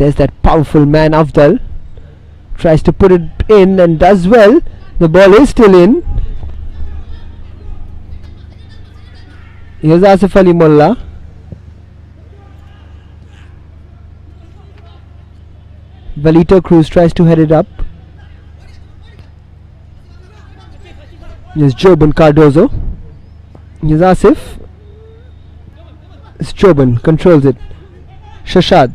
There's that powerful man Afdal. Tries to put it in and does well. The ball is still in. Here's Asif Ali Molla. Valito Cruz tries to head it up. Here's Joban Cardozo. Here's Asif. It's Joban, controls it. Shashad.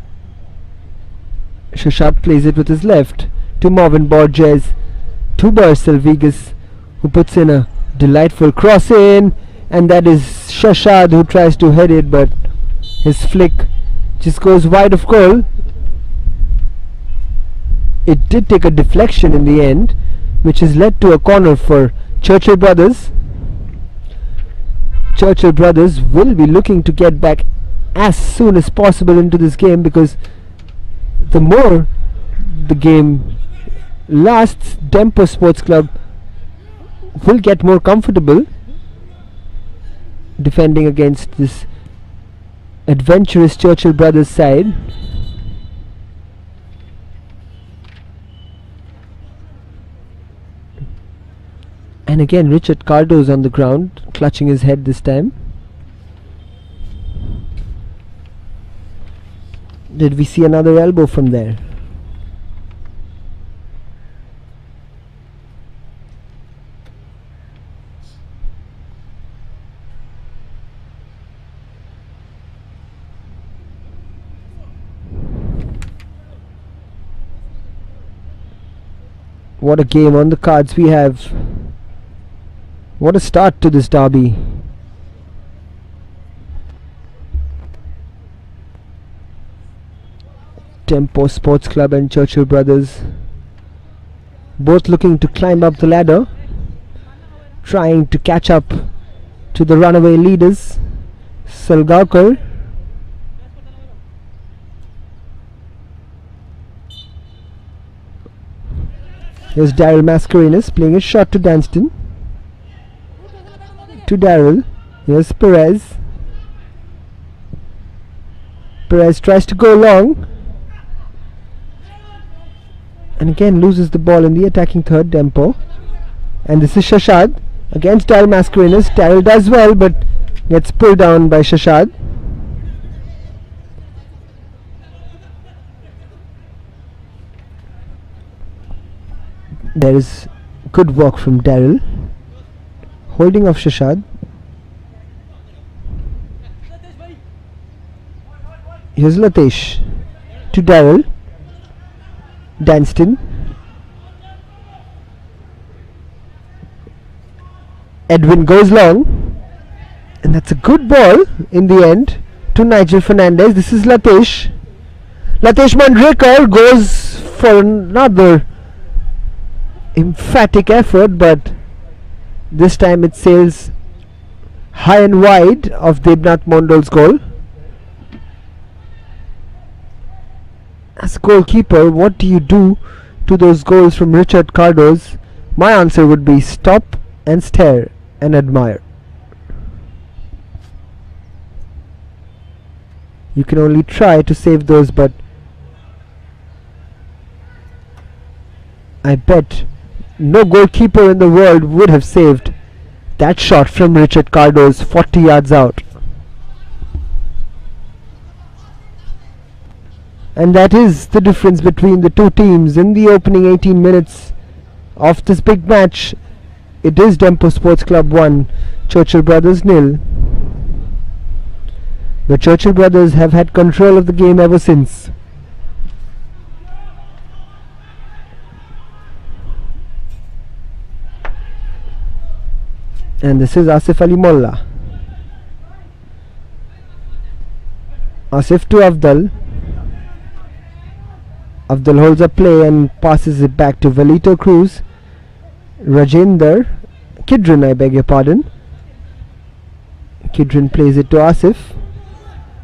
Shashad plays it with his left to Marvin Borges. To Barcel Vegas, who puts in a delightful cross in. And that is Shashad who tries to head it, but his flick just goes wide of goal. It did take a deflection in the end, which has led to a corner for Churchill Brothers. Churchill Brothers will be looking to get back as soon as possible into this game, because the more the game lasts, DEMPO Sports Club will get more comfortable defending against this adventurous Churchill Brothers side. And again Richard Cardo's on the ground, clutching his head this time. Did we see another elbow from there? What a game on the cards we have. What a start to this derby. DEMPO Sports Club and Churchill Brothers both looking to climb up the ladder, trying to catch up to the runaway leaders. Salgaonkar. Here's Daryl Mascarenas playing a shot to Danston. To Daryl. Here's Perez. Perez tries to go long, and again loses the ball in the attacking third, DEMPO. And this is Shashad against Daryl Mascarenas. Daryl does well, but gets pulled down by Shashad. There is good work from Daryl, holding off Shashad. Here's Latesh to Daryl. Danston. Edwin goes long, and that's a good ball in the end to Nigel Fernandez. This is Latesh. Latesh Mandrekar goes for another emphatic effort, but this time it sails high and wide of Debnath Mondol's goal. As a goalkeeper, what do you do to those goals from Richard Cardo's? My answer would be stop and stare and admire. You can only try to save those, but I bet no goalkeeper in the world would have saved that shot from Richard Cardo's 40 yards out. And that is the difference between the two teams in the opening 18 minutes of this big match. It is DEMPO Sports Club 1, Churchill Brothers 0. The Churchill Brothers have had control of the game ever since. And this is Asif Ali Molla. Asif to Afdal. Afdal holds a play and passes it back to Valito Cruz. Kidron, I beg your pardon. Kidron plays it to Asif.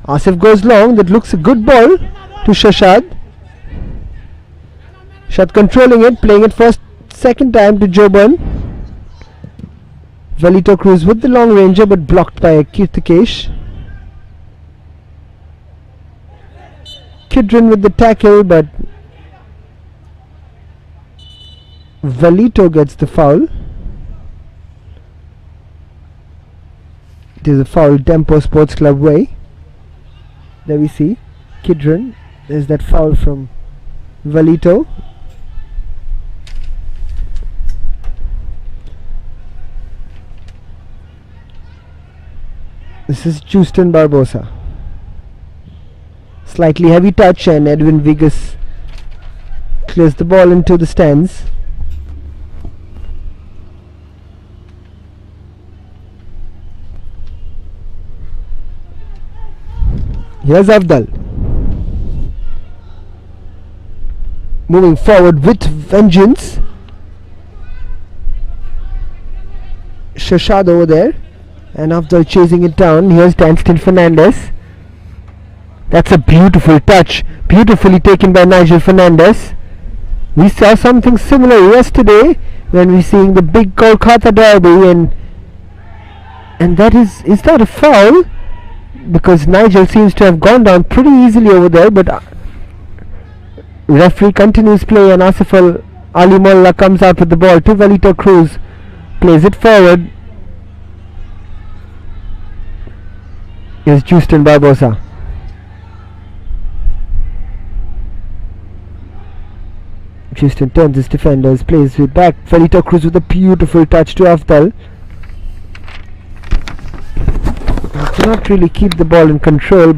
Asif goes long. That looks a good ball to Shashad. Shashad controlling it, playing it for second time to Joban. Valito Cruz with the long ranger, but blocked by Kirtikesh. Kidron with the tackle, but Valito gets the foul. It is a foul DEMPO Sports Club way. There we see Kidron. There's that foul from Valito. This is Justin Barbosa. Slightly heavy touch and Edwin Vigas clears the ball into the stands. Here's Avdal. Moving forward with vengeance. Shashad over there. And Avdal chasing it down. Here's Danston Fernandez. That's a beautiful touch. Beautifully taken by Nigel Fernandez. We saw something similar yesterday when we seeing the big Kolkata derby, and that is that a foul? Because Nigel seems to have gone down pretty easily over there, but referee continues play and Asif Ali Molla comes out with the ball to Valito Cruz. Plays it forward. Here's Justin Barbosa. Justin turns his defenders, plays it back. Valito Cruz with a beautiful touch to Avdal. He cannot really keep the ball in control,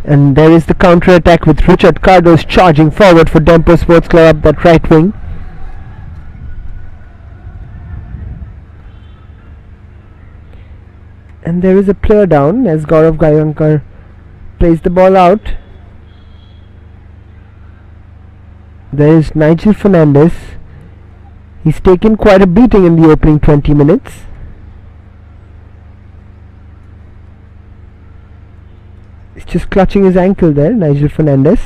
and there is the counter attack with Richard Cardos charging forward for DEMPO Sports Club up that right wing. And there is a player down as Gaurav Gayankar plays the ball out. There is Nigel Fernandez. He's taken quite a beating in the opening 20 minutes. He's just clutching his ankle there, Nigel Fernandez.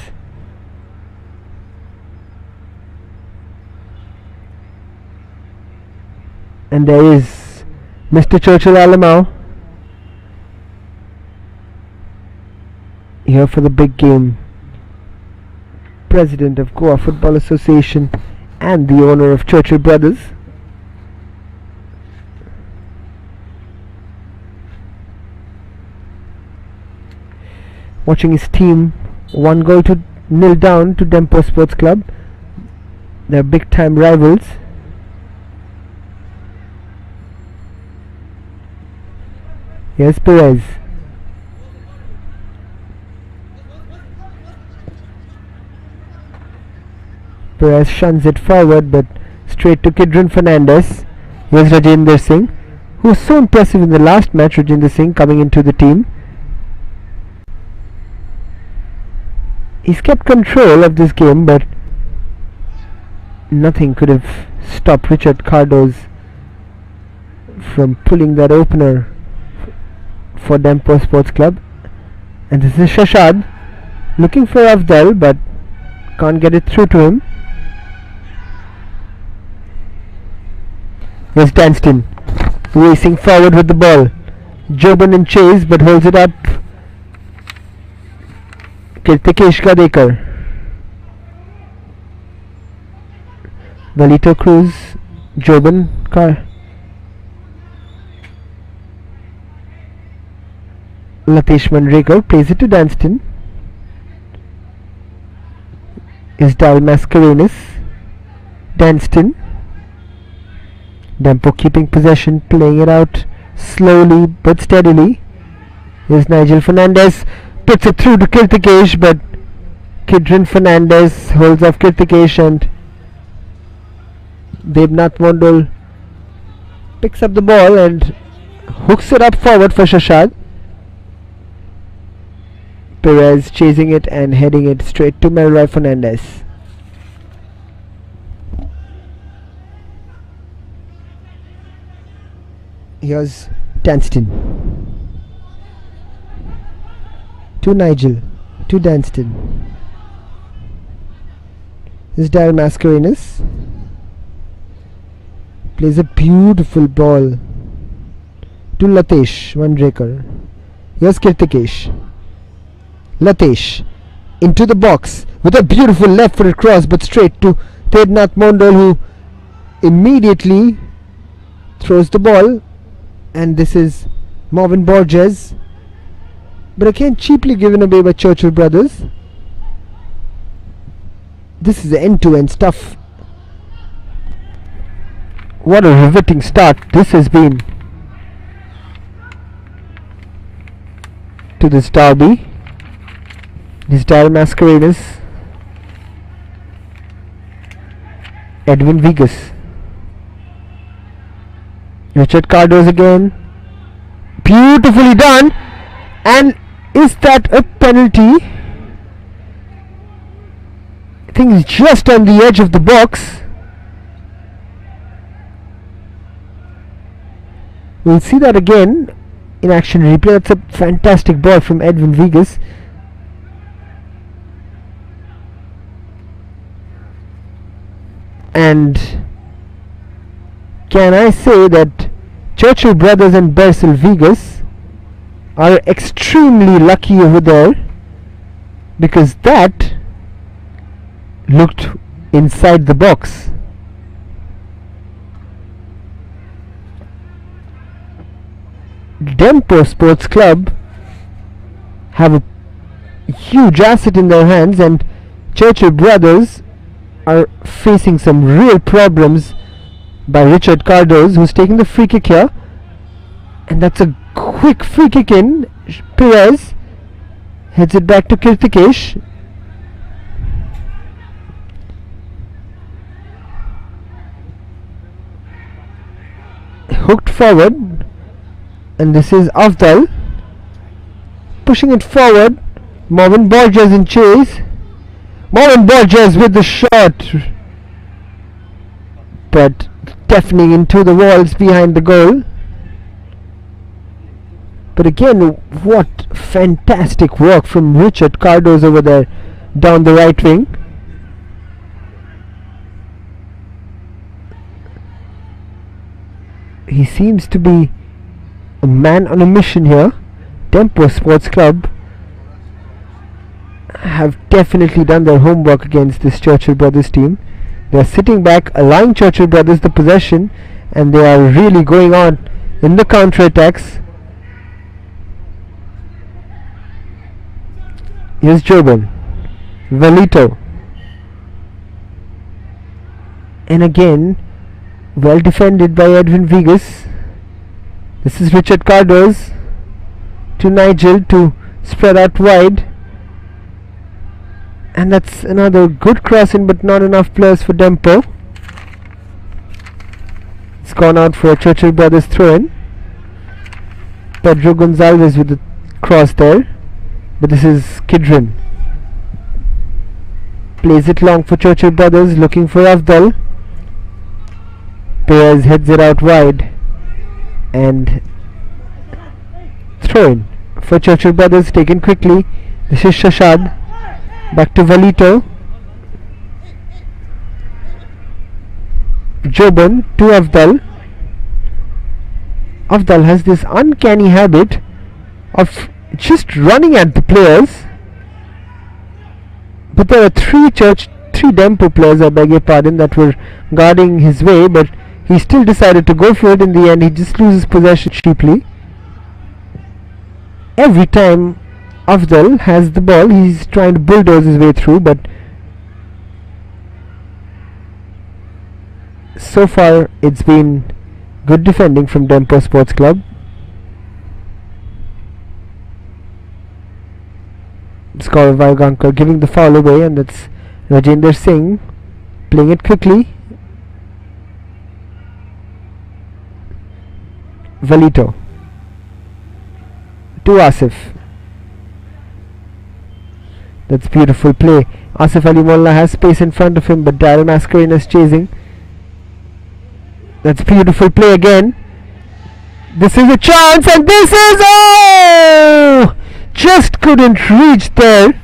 And there is Mr. Churchill Alamau here for the big game. President of Goa Football Association and the owner of Churchill Brothers. Watching his team 1-0 down to DEMPO Sports Club. They're big time rivals. Here's Perez. Perez shuns it forward, but straight to Kidron Fernandez. Here's Rajendra Singh, who was so impressive in the last match. Rajendra Singh coming into the team. He's kept control of this game, but nothing could have stopped Richard Cardos from pulling that opener for DEMPO Sports Club. And this is Shashad looking for Avdal, but can't get it through to him. Here's Danston racing forward with the ball. Joban in chase, but holds it up. Kirtikesh Gadekar. Valito Cruz. Joban. Latesh Manrekar plays it to Danston. Is Dal Mascarenas. Danston. DEMPO keeping possession, playing it out slowly but steadily. Here's Nigel Fernandez, puts it through to Kirtikesh, but Kidron Fernandez holds off Kirtikesh, and Devnath Mondol picks up the ball and hooks it up forward for Shashad. Perez chasing it and heading it straight to Melroy Fernandez. Here's Danston. To Nigel. To Danston. Here's Daryl Mascarenas. Plays a beautiful ball to Latesh Manrekar. Here's Kirtikesh. Latesh into the box with a beautiful left footed cross, but straight to Tednath Mondal, who immediately throws the ball, and this is Marvin Borges, but again cheaply given away by Churchill brothers. This is end-to-end stuff. What a riveting start this has been to this derby. This Dire Mascarenas. Edwin Vigas. Richard Cardoz again. Beautifully done. And is that a penalty? I think it's just on the edge of the box. We'll see that again in action replay. That's a fantastic ball from Edwin Vigas. And can I say that Churchill brothers and Bercel Vigas are extremely lucky over there, because that looked inside the box. DEMPO Sports Club have a huge asset in their hands, and Churchill brothers are facing some real problems by Richard Cardoz, who's taking the free kick here, and that's a quick free kick in. Perez heads it back to Kirtikesh. Hooked forward, and this is Afdal pushing it forward. Marvin Borges in chase. Marvin Borges with the shot, but deafening into the walls behind the goal. But again, what fantastic work from Richard Cardoz over there down the right wing. He seems to be a man on a mission here. DEMPO Sports Club have definitely done their homework against this Churchill brothers team. They are sitting back, allowing Churchill brothers the possession, and they are really going on in the counter-attacks. Here's Joban, Velito, and again well defended by Edwin Vigas. This is Richard Cardoz to Nigel to spread out wide, and that's another good crossing, but not enough players for DEMPO. It's gone out for a Churchill brothers throw-in. Pedro Gonzalez with the cross there, but this is Kidron. Plays it long for Churchill brothers, looking for Afdal. Perez heads it out wide, and throw-in for Churchill brothers taken quickly. This is Shashad. Back to Velito. Joban to Afdal. Afdal has this uncanny habit of just running at the players, but there are three DEMPO players, I beg your pardon, that were guarding his way, but he still decided to go for it. In the end, he just loses possession cheaply. Every time Afdal has the ball, he's trying to bulldoze his way through, but so far it's been good defending from DEMPO Sports Club. Scorer Vaigankar giving the foul away, and that's Rajendra Singh playing it quickly. Velito to Asif. That's beautiful play. Asif Ali Molla has space in front of him, but Daryl Mascarenas is chasing. That's beautiful play again. This is a chance, and this is, oh! Just couldn't reach there.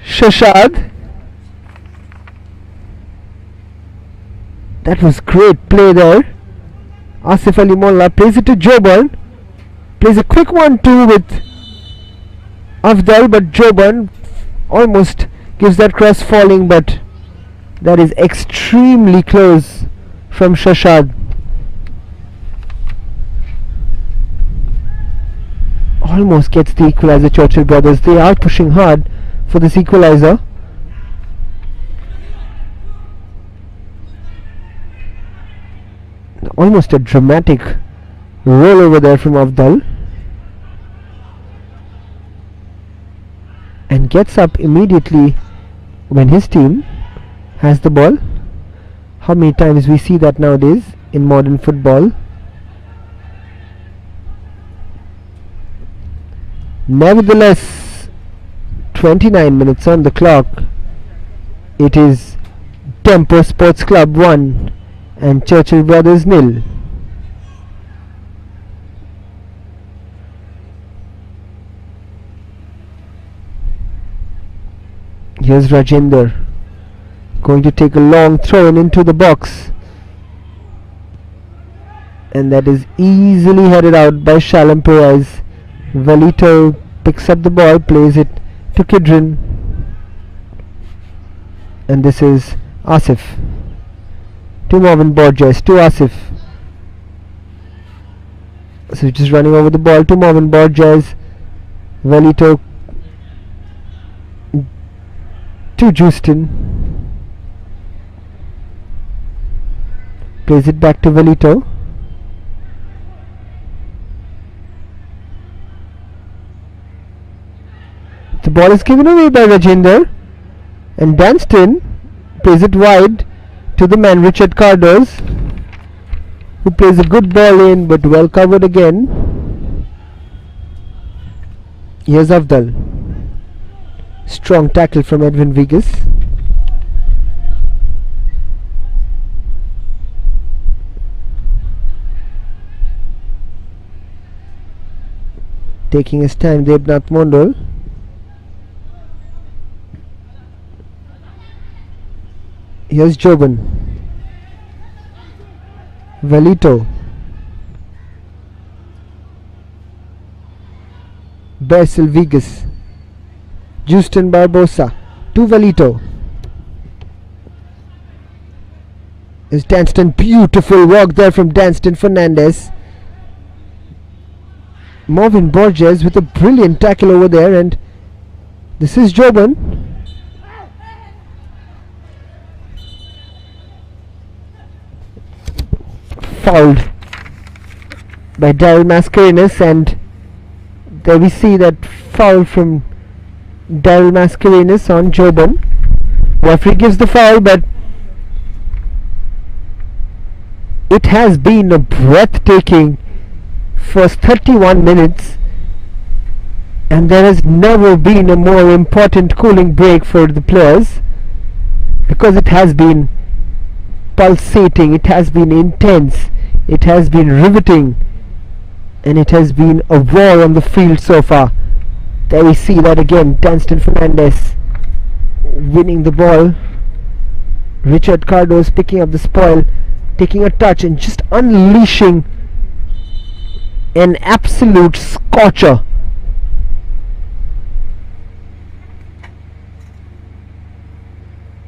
Shashad. That was great play there. Asif Ali Molla plays it to Joban. Plays a quick 1-2 with Afdal, but Joban almost gives that cross falling, but that is extremely close from Shashad. Almost gets the equalizer. Churchill brothers, they are pushing hard for this equalizer. Almost a dramatic roll over there from Afdal, and gets up immediately when his team has the ball. How many times we see that nowadays in modern football? Nevertheless, 29 minutes on the clock. It is DEMPO Sports Club 1 and Churchill Brothers 0. Here's Rajender going to take a long throw in into the box, and that is easily headed out by Shalom Perez. Velito picks up the ball, plays it to Kidron, and this is Asif to Marvin Borges, to Asif. So just running over the ball to Marvin Borges. Velito to Justin, plays it back to Velito. The ball is given away by Rajender, and Danston plays it wide to the man Richard Cardos, who plays a good ball in, but well covered again. Here's Afdal. Strong tackle from Edwin Vigas. Taking his time, Debnath Mondol. Here's Joban. Velito. Basil Vigas. Justin Barbosa to Velito. Is Danston. Beautiful walk there from Danston Fernandez. Marvin Borges with a brilliant tackle over there, and this is Joban. Fouled by Daryl Mascarenas, and there we see that foul from Daryl Mascarenas on Joban. Referee gives the foul, but it has been a breathtaking first 31 minutes, and there has never been a more important cooling break for the players, because it has been pulsating, it has been intense, it has been riveting, and it has been a war on the field so far. There we see that again, Danston Fernandez winning the ball, Richard Cardos picking up the spoil, taking a touch and just unleashing an absolute scorcher.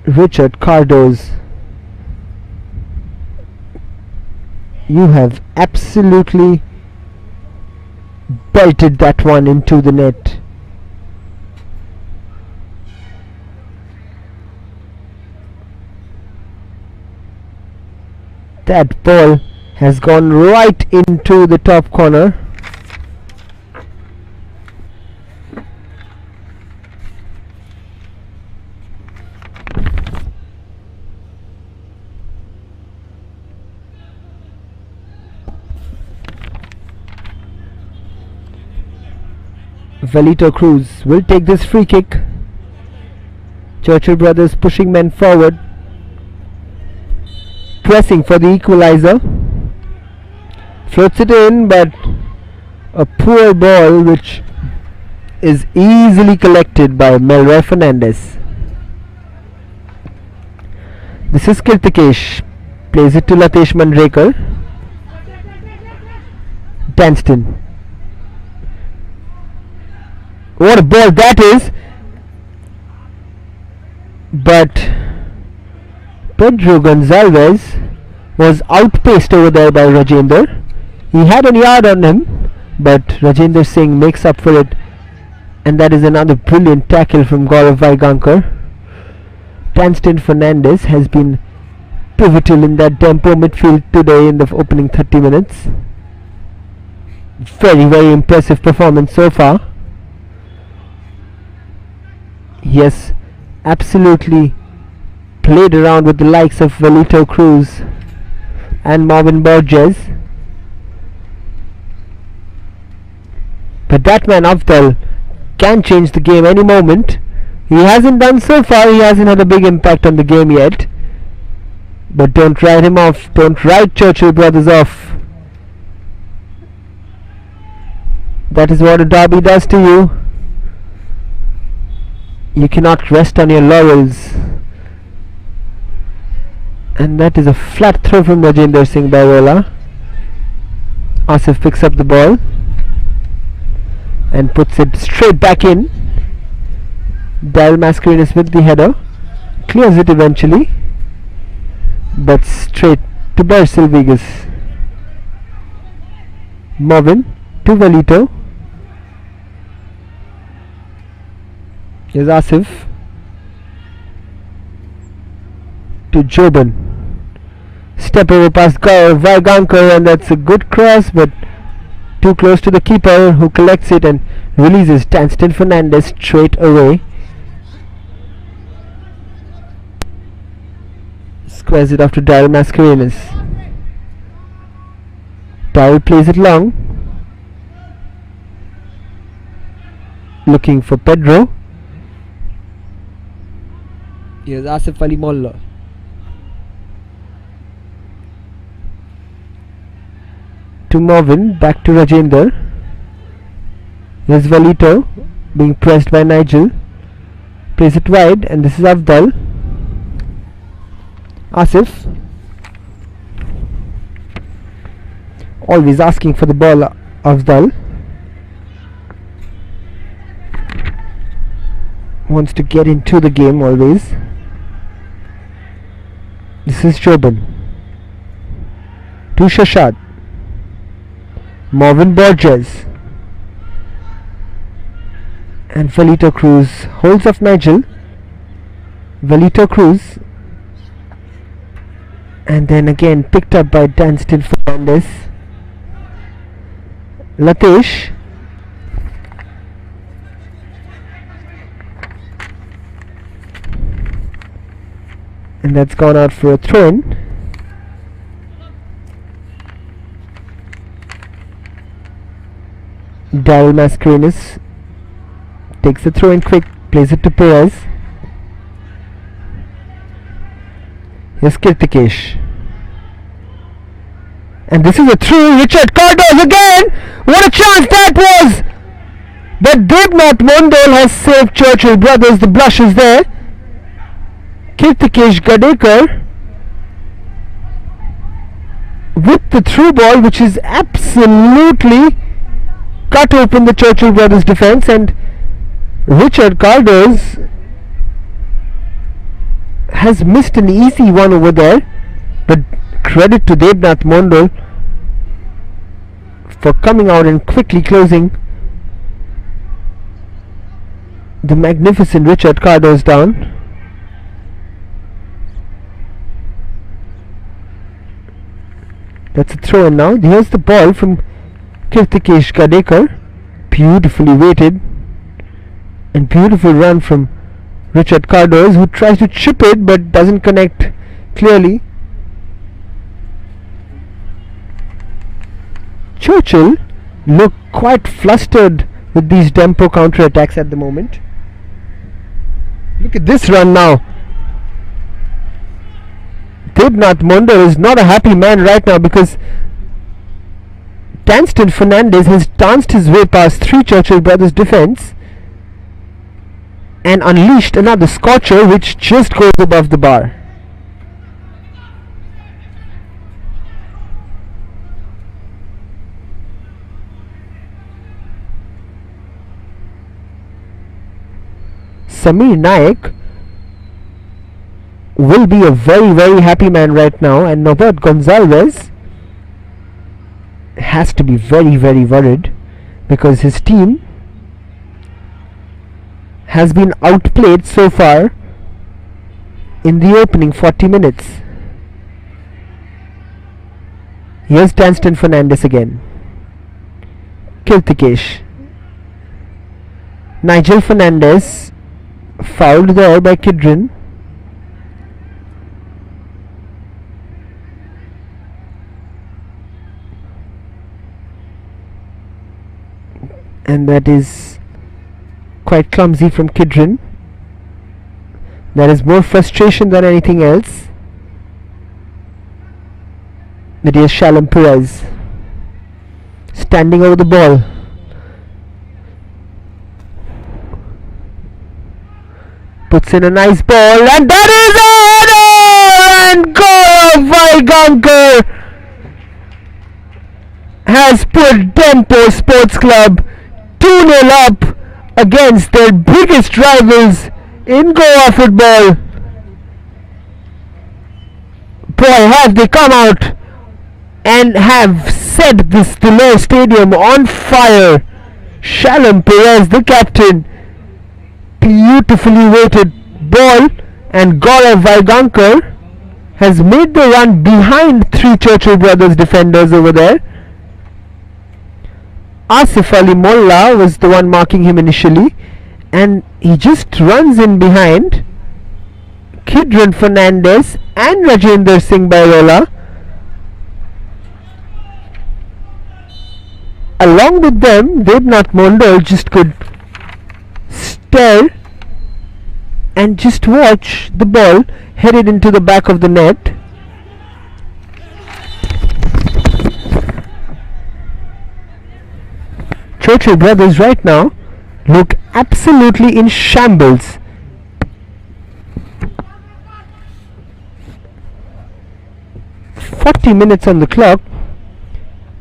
Richard Cardos, you have absolutely belted that one into the net. That ball has gone right into the top corner. Velito Cruz will take this free kick. Churchill Brothers pushing men forward, pressing for the equalizer. Floats it in, but a poor ball which is easily collected by Melroy Fernandez. This is Kirtikesh, plays it to Latesh Mandrekar. Danston. What a ball that is! but Pedro Gonzalez was outpaced over there by Rajendra. He had a yard on him, but Rajendra Singh makes up for it, and that is another brilliant tackle from Gaurav Vaigankar. Tanston Fernandez has been pivotal in that DEMPO midfield today in the opening 30 minutes. Very impressive performance so far. He has absolutely played around with the likes of Velito Cruz and Marvin Borges. But that man Afdal can change the game any moment. He hasn't done so far, he hasn't had a big impact on the game yet. But don't write him off, don't write Churchill brothers off. That is what a derby does to you. You cannot rest on your laurels. And that is a flat throw from Rajendra Singh Baiwala. Asif picks up the ball and puts it straight back in. Daryl Mascarenas with the header, clears it eventually, but straight to Barsal Vegas. Marvin to Velito. Here's Asif to Joban. Step over past Vaigankar, and that's a good cross, but too close to the keeper, who collects it and releases Tanston Fernandez straight away. Squares it off to Daryl Mascarenas. Daryl plays it long, looking for Pedro. Here's Asif Ali Molla. To Marvin, back to Rajendra. Here's Velito being pressed by Nigel. Plays it wide, and this is Afdal. Asif always asking for the ball. Afdal wants to get into the game always. This is Joban to Shashad. Marvin Borges and Velito Cruz holds off Nigel. Velito Cruz, and then again picked up by Tanston Fernandez. Latesh and that's gone out for a throw-in. Daryl Mascarenas takes the throw in quick, plays it to Perez. Here's Kirtikesh, and this is a through. Richard Cardos again. What a chance that was! But Devnath Mondal has saved Churchill brothers the blushes there. Kirtikesh Gadekar with the through ball, which is absolutely cut open the Churchill brothers defense, and Richard Cardos has missed an easy one over there. But credit to Devnath Mondal for coming out and quickly closing the magnificent Richard Cardos down. That's a throw in now. Here's the ball from Kirtikesh Gadekar, beautifully weighted, and beautiful run from Richard Cardos, who tries to chip it but doesn't connect clearly. Churchill look quite flustered with these DEMPO counter attacks at the moment. Look at this run now. Devnath Mondal is not a happy man right now, because Tanston Fernandez has danced his way past three Churchill brothers defense and unleashed another scorcher which just goes above the bar. Samir Naik will be a very happy man right now, and Norbert Gonzalez has to be very worried because his team has been outplayed so far in the opening 40 minutes. Here's Danston Fernandez again. Kirtikesh. Nigel Fernandez fouled there by Kidron. And that is quite clumsy from Kidron. That is more frustration than anything else. But here's Shalom Perez standing over the ball. Puts in a nice ball, and that is it! And goal of Viganker has put DEMPO Sports Club 2-0 up against their biggest rivals in Goa football. Boy, have they come out and have set this Tulare Stadium on fire. Shalom Perez, the captain, beautifully weighted ball, and Gaurav Vigankar has made the run behind three Churchill Brothers defenders over there. Asif Ali Molla was the one marking him initially, and he just runs in behind Kidron Fernandez and Rajendra Singh Bairola. Along with them, Devnath Mondal just could stare and just watch the ball headed into the back of the net. Churchill Brothers right now look absolutely in shambles. "40 minutes on the clock.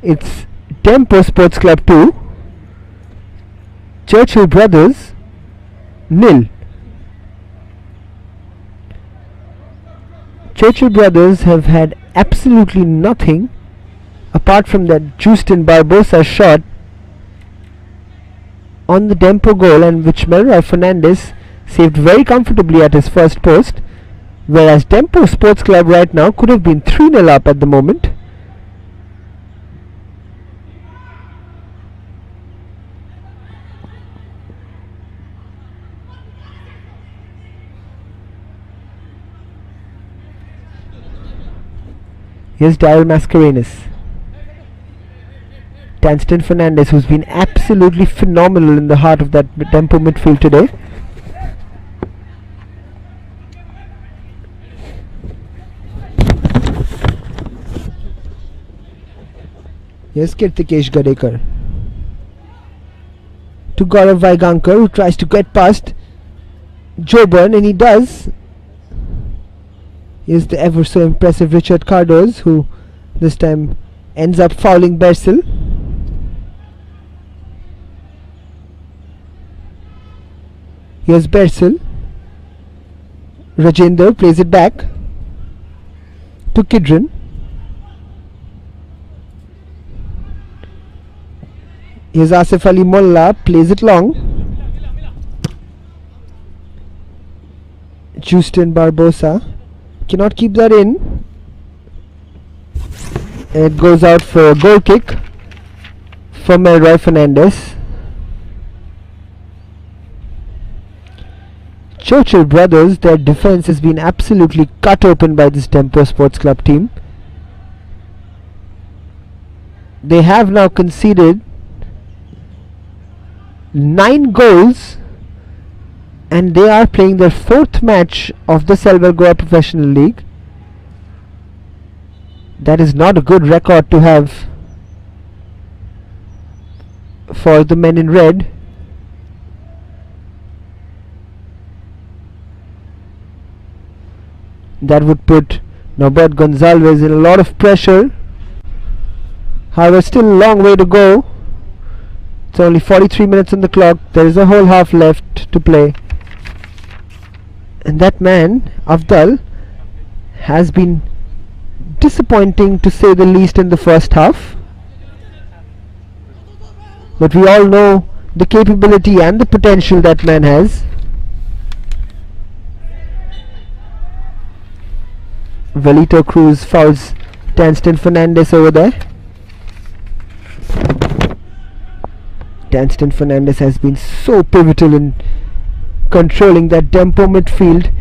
It's DEMPO Sports Club 2, Churchill Brothers 0. Churchill Brothers have had absolutely nothing apart from that Justin Barbosa shot on the DEMPO goal, and which Melroy Fernandez saved very comfortably at his first post, whereas DEMPO Sports Club right now could have been 3-0 up at the moment. Here's Daryl Mascarenas. Danston Fernandez, who's been absolutely phenomenal in the heart of that DEMPO midfield today. Here's Kirtikesh Gadekar to Gaurav Vigankar, who tries to get past Joburn, and he does. Here's the ever so impressive Richard Cardoz, who this time ends up fouling Bersel. Here's Bersel. Rajendra plays it back to Kidron. Here's Asif Ali Molla, plays it long. Justin Barbosa cannot keep that in. It goes out for a goal kick for Melroy Fernandez. Churchill Brothers, their defense has been absolutely cut open by this DEMPO Sports Club team. They have now conceded 9 goals, and they are playing their 4th match of the Selvar Goa Professional League. That is not a good record to have for the men in red. That would put Norbert Gonzalez in a lot of pressure. However, still a long way to go. It's only 43 minutes on the clock. There is a whole half left to play. And that man, Avdal, has been disappointing to say the least in the first half, but we all know the capability and the potential that man has. Velito Cruz fouls Danston Fernandez over there. Danston Fernandez has been so pivotal in controlling that DEMPO midfield.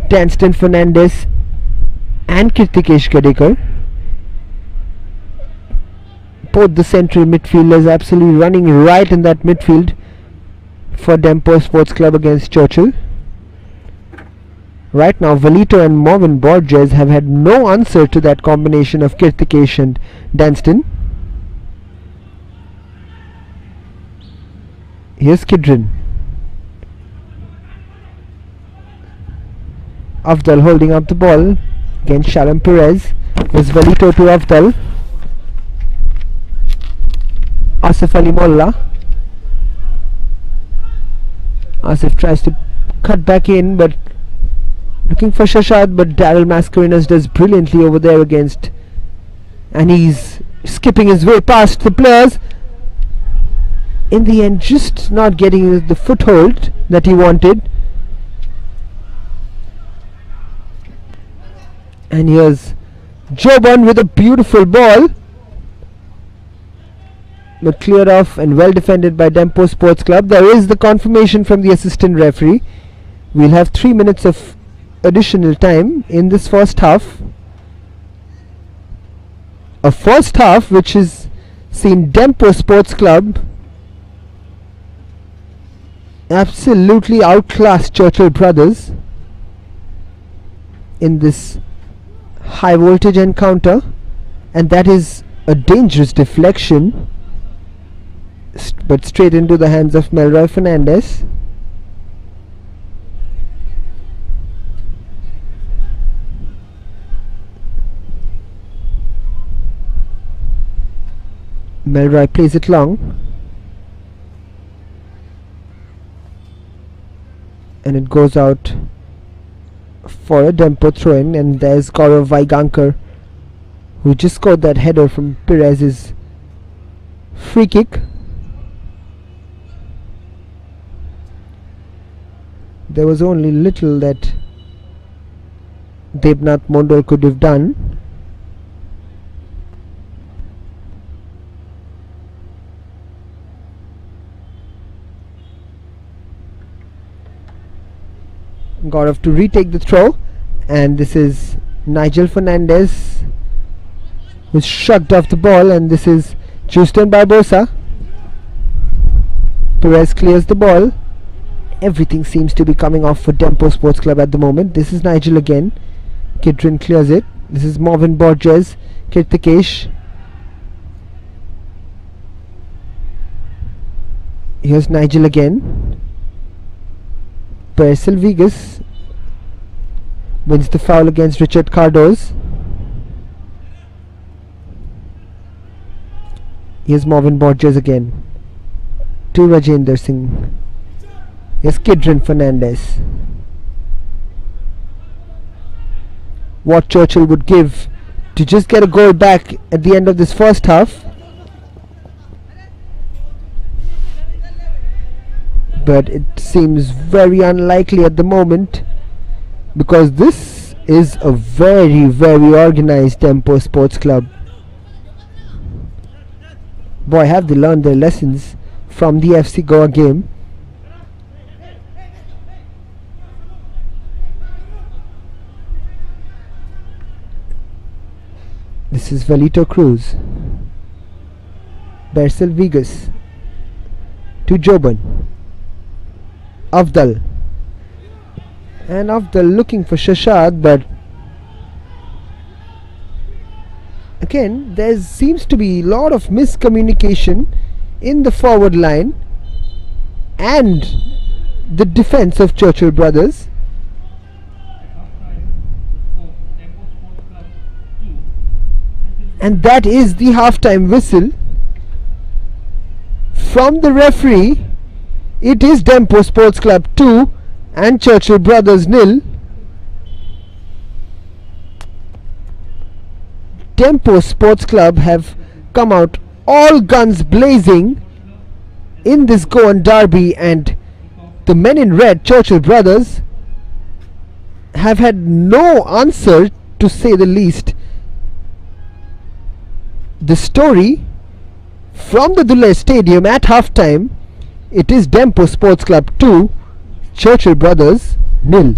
Danston Fernandez and Kirtikesh Gadekar, both the central midfielders, absolutely running right in that midfield for DEMPO Sports Club against Churchill. Right now Velito and Marvin Borges have had no answer to that combination of Kirtikesh and Danston. Here's Kidron. Afdal holding up the ball against Shalom Perez. There's Velito to Afdal. Asif Ali Molla. Asif tries to cut back in, but looking for Shashad, but Daryl Mascarenas does brilliantly over there against, and he's skipping his way past the players. In the end, just not getting the foothold that he wanted. And here's Joban with a beautiful ball, but cleared off and well defended by DEMPO Sports Club. There is the confirmation from the assistant referee. We'll have 3 minutes of additional time in this first half. A first half which has seen DEMPO Sports Club absolutely outclass Churchill Brothers in this high voltage encounter, and that is a dangerous deflection, but straight into the hands of Melroy Fernandez. Melroy plays it long, and it goes out for a DEMPO throw-in, and there's Gaurav Vaigankar, who just scored that header from Perez's free kick. There was only little that Debnath Mondal could have done. Gaurav to retake the throw, and this is Nigel Fernandez who's shrugged off the ball, and this is Justin Barbosa. Perez clears the ball. Everything seems to be coming off for DEMPO Sports Club at the moment. This is Nigel again. Kidron clears it. This is Marvin Borges. Kirtikesh. Here's Nigel again. Perez Silvigas wins the foul against Richard Cardoz. Here's Marvin Borges again to Rajendra Singh. Here's Kidron Fernandez. What Churchill would give to just get a goal back at the end of this first half, but it seems very unlikely at the moment, because this is a very, very organized DEMPO Sports Club. Boy, have they learned their lessons from the FC Goa game. This is Velito Cruz. Bersel Vigas to Joban. Afdal. And Afdal looking for Shashad, but again there seems to be a lot of miscommunication in the forward line and the defense of Churchill Brothers. And that is the halftime whistle from the referee. It is DEMPO Sports Club 2 and Churchill Brothers 0. DEMPO Sports Club have come out all guns blazing in this go-on derby, and the men in red, Churchill brothers, have had no answer, to say the least. The story from the Dulai Stadium at halftime, it is DEMPO Sports Club 2, Churchill brothers 0.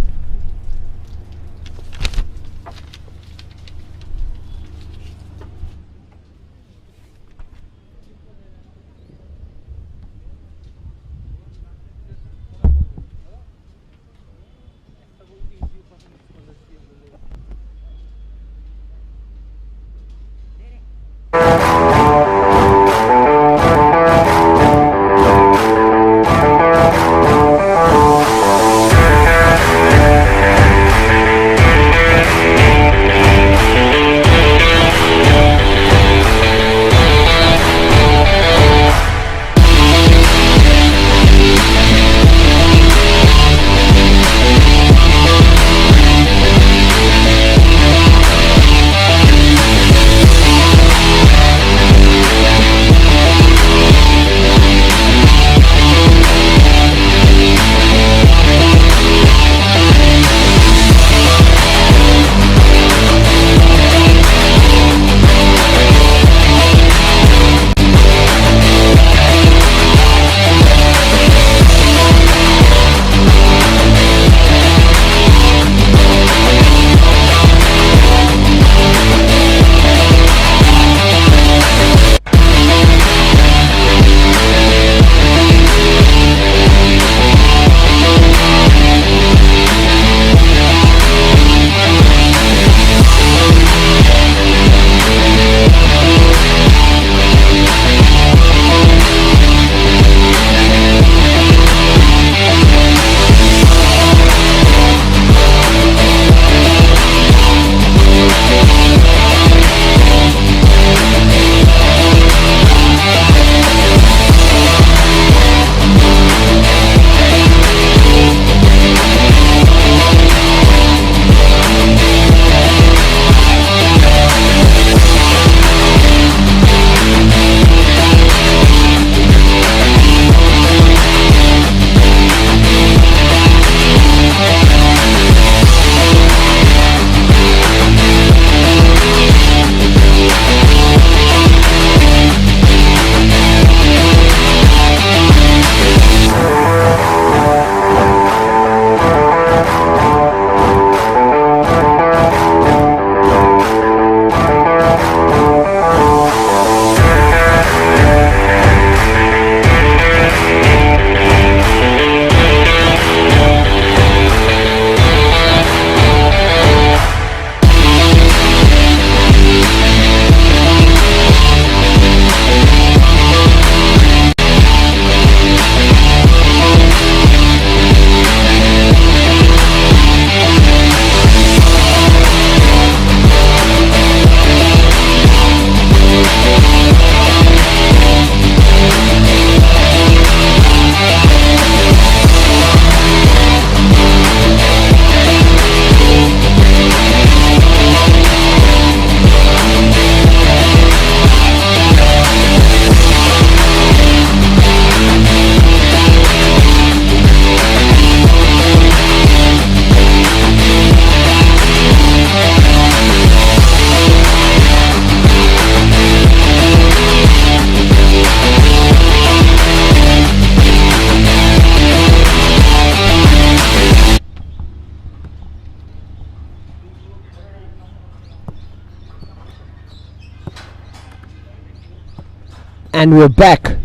And we're back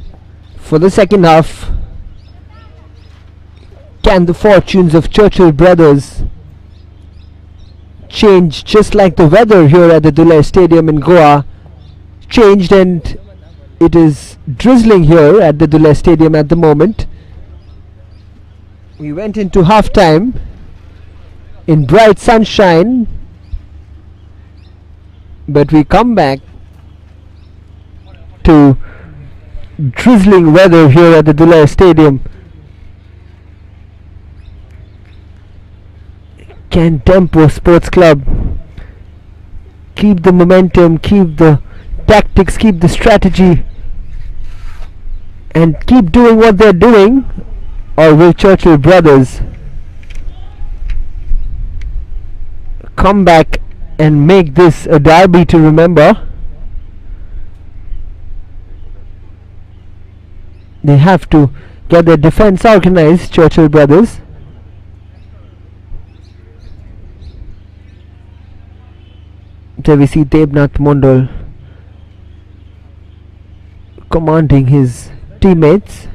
for the second half. Can the fortunes of Churchill brothers change, just like the weather here at the Dulai Stadium in Goa changed, and it is drizzling here at the Dulai Stadium at the moment. We went into half time in bright sunshine, but we come back to drizzling weather here at the Dulai Stadium. Can DEMPO Sports Club keep the momentum, keep the tactics, keep the strategy, and keep doing what they're doing? Or will Churchill brothers come back and make this a derby to remember? They have to get their defense organized, Churchill brothers. There we see Debnath Mondal commanding his teammates.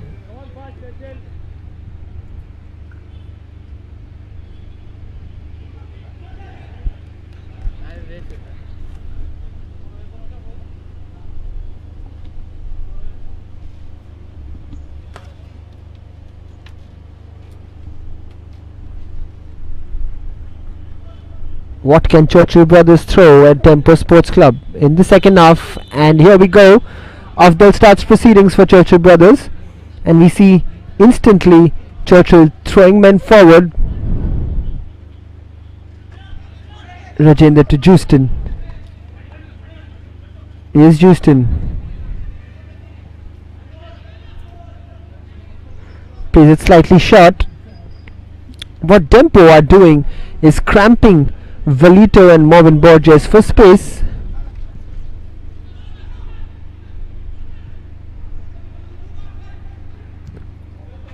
What can Churchill brothers throw at DEMPO Sports Club in the second half? And here we go. Afdal starts proceedings for Churchill brothers, and we see instantly Churchill throwing men forward. Rajendra to Justin. Here's Justin. Plays it slightly short. What DEMPO are doing is cramping Valito and Marvin Borges for space.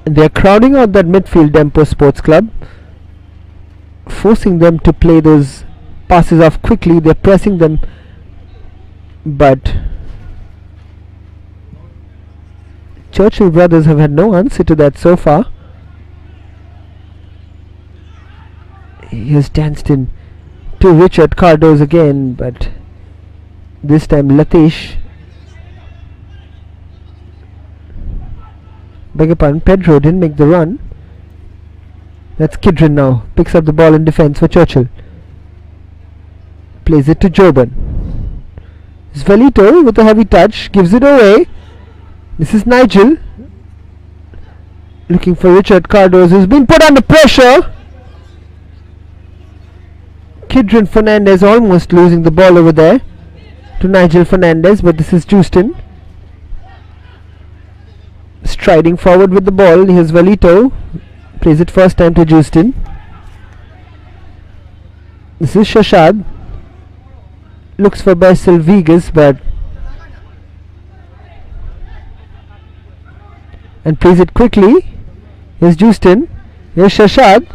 And they are crowding out that midfield, DEMPO Sports Club, forcing them to play those passes off quickly. They are pressing them, but Churchill brothers have had no answer to that so far. Here's Danston to Richard Cardoz again, but this time Latish, beg your pardon, Pedro didn't make the run. That's Kidron now, picks up the ball in defense for Churchill, plays it to Joban. Svelito with a heavy touch, gives it away. This is Nigel looking for Richard Cardoz, who's been put under pressure. Kidron Fernandez almost losing the ball over there to Nigel Fernandez, but this is Justin striding forward with the ball. Here's Valito, plays it first time to Justin. This is Shashad, looks for Basil Vegas, but and plays it quickly. Here's Justin, here's Shashad.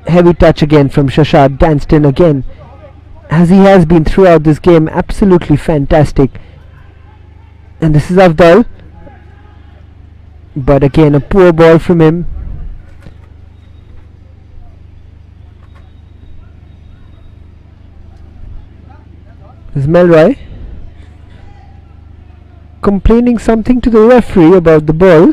Heavy touch again from Shashad. Danston again, as he has been throughout this game, absolutely fantastic. And this is Avdal, but again a poor ball from him. This is Melroy complaining something to the referee about the ball.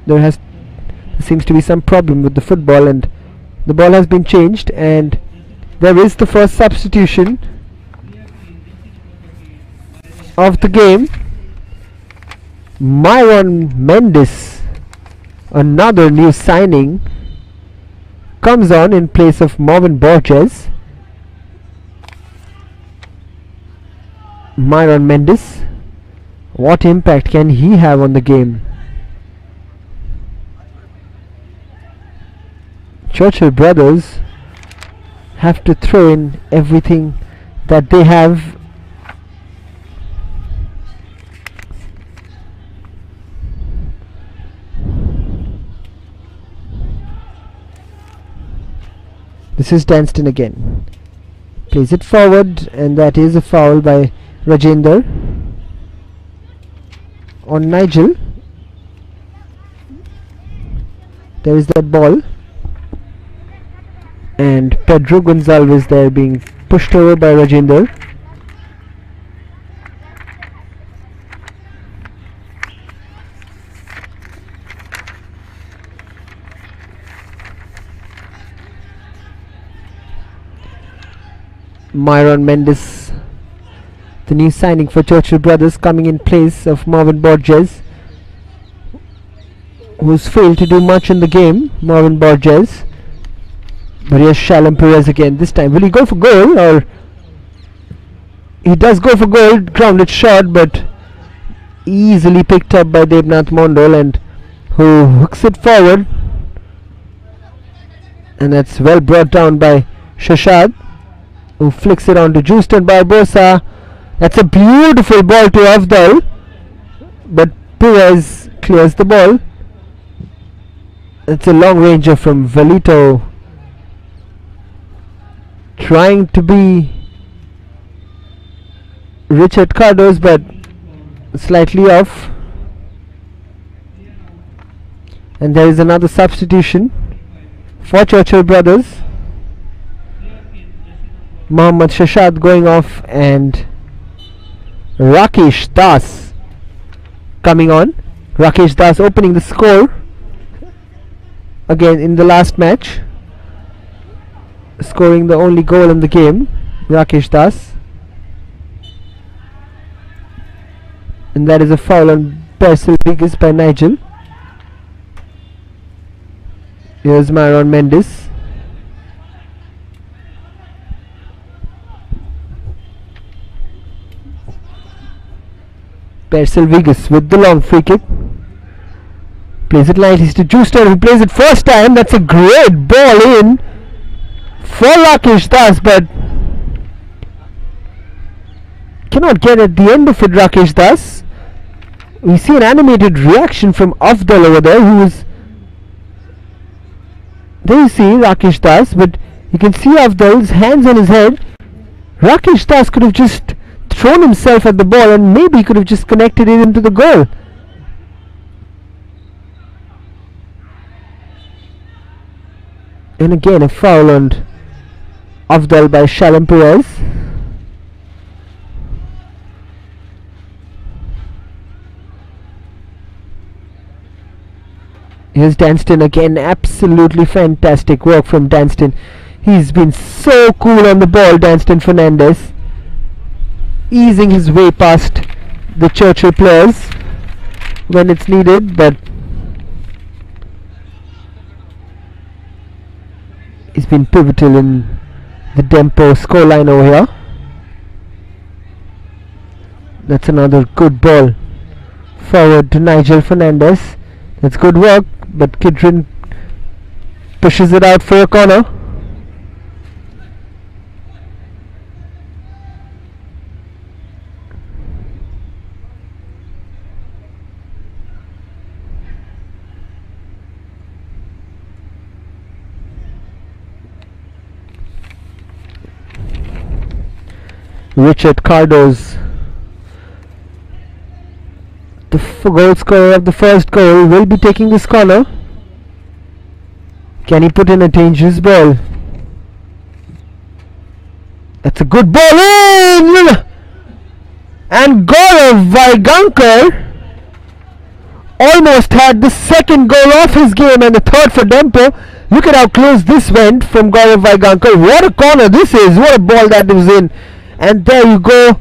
There seems to be some problem with the football, and the ball has been changed, and there is the first substitution of the game. Myron Mendes, another new signing, comes on in place of Marvin Borges. Myron Mendes, what impact can he have on the game? Churchill brothers have to throw in everything that they have. This is Danston again, plays it forward, and that is a foul by Rajendra on Nigel. There is that ball, and Pedro Gonzalez there being pushed over by Rajendra. Myron Mendes the new signing for Churchill Brothers, coming in place of Marvin Borges, who's failed to do much in the game. Marvin Borges. But here's Shalom Perez again. This time, will he go for goal? Or he does go for goal. Grounded shot, but easily picked up by Devnath Mondal, and who hooks it forward. And that's well brought down by Shashad, who flicks it on to Justin Barbosa. That's a beautiful ball to Afdal, but Perez clears the ball. It's a long ranger from Velito, trying to be Richard Cardos, but slightly off. And there is another substitution for Churchill Brothers. Mohammad Shashad going off, and Rakesh Das coming on. Rakesh Das opening the score again in the last match, scoring the only goal in the game. Rakesh Das, and that is a foul on Percival Vegas by Nigel. Here's Myron Mendes. Percival Vegas with the long free kick. Plays it lightly to Juster, who plays it first time. That's a great ball in for Rakesh Das, but cannot get at the end of it. Rakesh Das. We see an animated reaction from Afdal over there, who is there. You see Rakesh Das, but you can see Afdal's hands on his head. Rakesh Das could have just thrown himself at the ball, and maybe he could have just connected it into the goal. And again a foul on Afdal by Shalom Perez. Here's Danston again. Absolutely fantastic work from Danston. He's been so cool on the ball, Danston Fernandez, easing his way past the Churchill players when it's needed, but he's been pivotal in the DEMPO scoreline over here. That's another good ball forward to Nigel Fernandez. That's good work, but Kidron pushes it out for a corner. Richard Cardos, the goal scorer of the first goal, will be taking this corner. Can he put in a dangerous ball? That's a good ball in! And Gaurav Vaigankar almost had the second goal of his game and the third for DEMPO. Look at how close this went from Gaurav Vaigankar. What a corner this is! What a ball that was in! And there you go,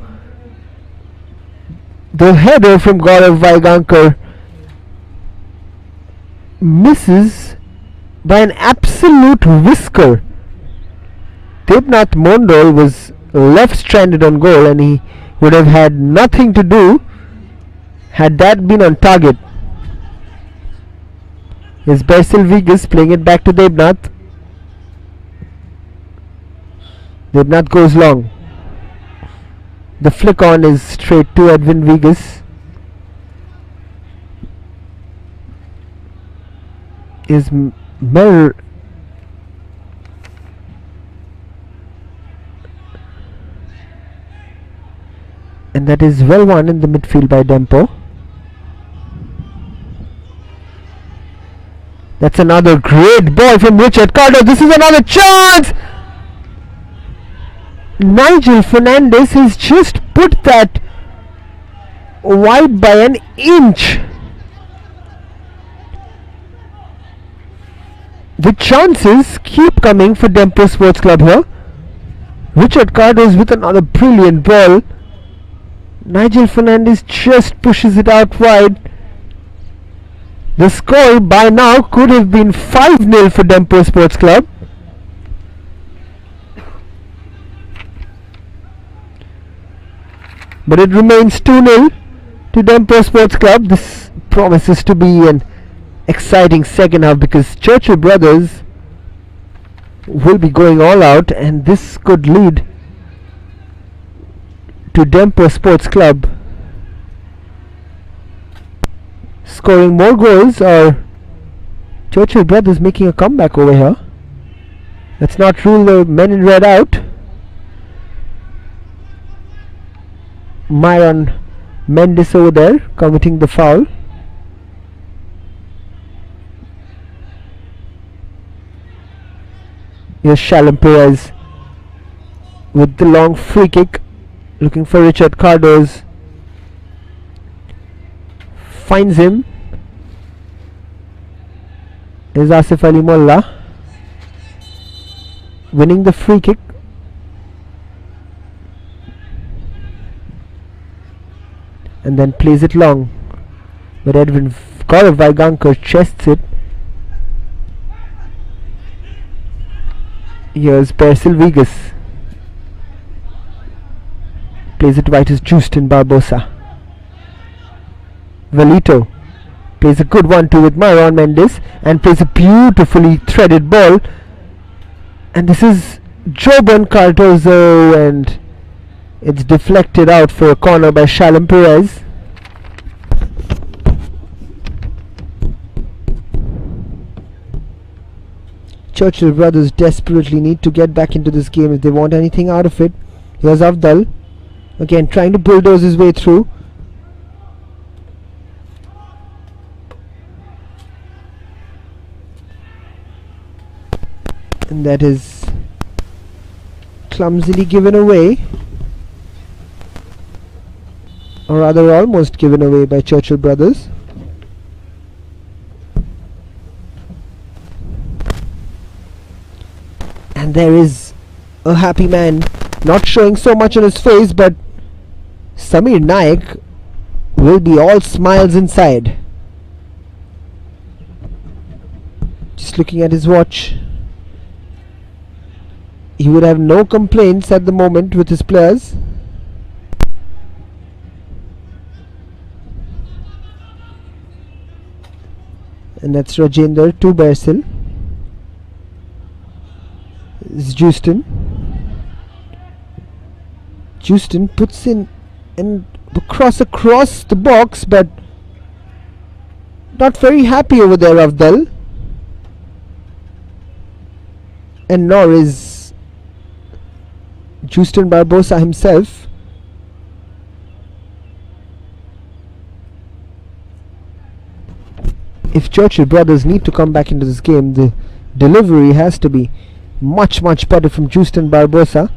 the header from Gaurav Vaigankar misses by an absolute whisker. Devnath Mondal was left stranded on goal, and he would have had nothing to do had that been on target. Here's Percival Vegas playing it back to Devnath. Devnath goes long. The flick on is straight to Edwin Vegas. Is Mel, and that is well won in the midfield by DEMPO. That's another great ball from Richard Carter. This is another chance. Nigel Fernandez has just put that wide by an inch. The chances keep coming for DEMPO Sports Club here. Richard Cardos with another brilliant ball. Nigel Fernandez just pushes it out wide. The score by now could have been 5-0 for DEMPO Sports Club. But it remains 2-0 to DEMPO Sports Club. This promises to be an exciting second half because Churchill brothers will be going all out, and this could lead to DEMPO Sports Club scoring more goals, or Churchill brothers making a comeback over here. Let's not rule the men in red out. Myron Mendes over there committing the foul. Here's Shalom Perez with the long free kick, looking for Richard Cardoz. Finds him. Is Asif Ali Molla winning the free kick. And then plays it long. But Edwin Gaurav Vaigankar chests it. Here's Persil Vigas. Plays it wide as Justin Barbosa. Velito plays a good 1-2 with Myron Mendes and plays a beautifully threaded ball. And this is Joban Cardozo, and it's deflected out for a corner by Shalom Perez. Churchill brothers desperately need to get back into this game if they want anything out of it. Here's Avdal again trying to bulldoze his way through. And that is clumsily given away, or rather almost given away by Churchill brothers. And there is a happy man, not showing so much on his face, but Samir Naik will be all smiles inside. Just looking at his watch, he would have no complaints at the moment with his players. And that's Rajender to Bersil. This is Justin. Justin puts in and across the box, but not very happy over there, Avdal. And nor is Justin Barbosa himself. If Churchill brothers need to come back into this game, the delivery has to be much better from Justin Barbosa.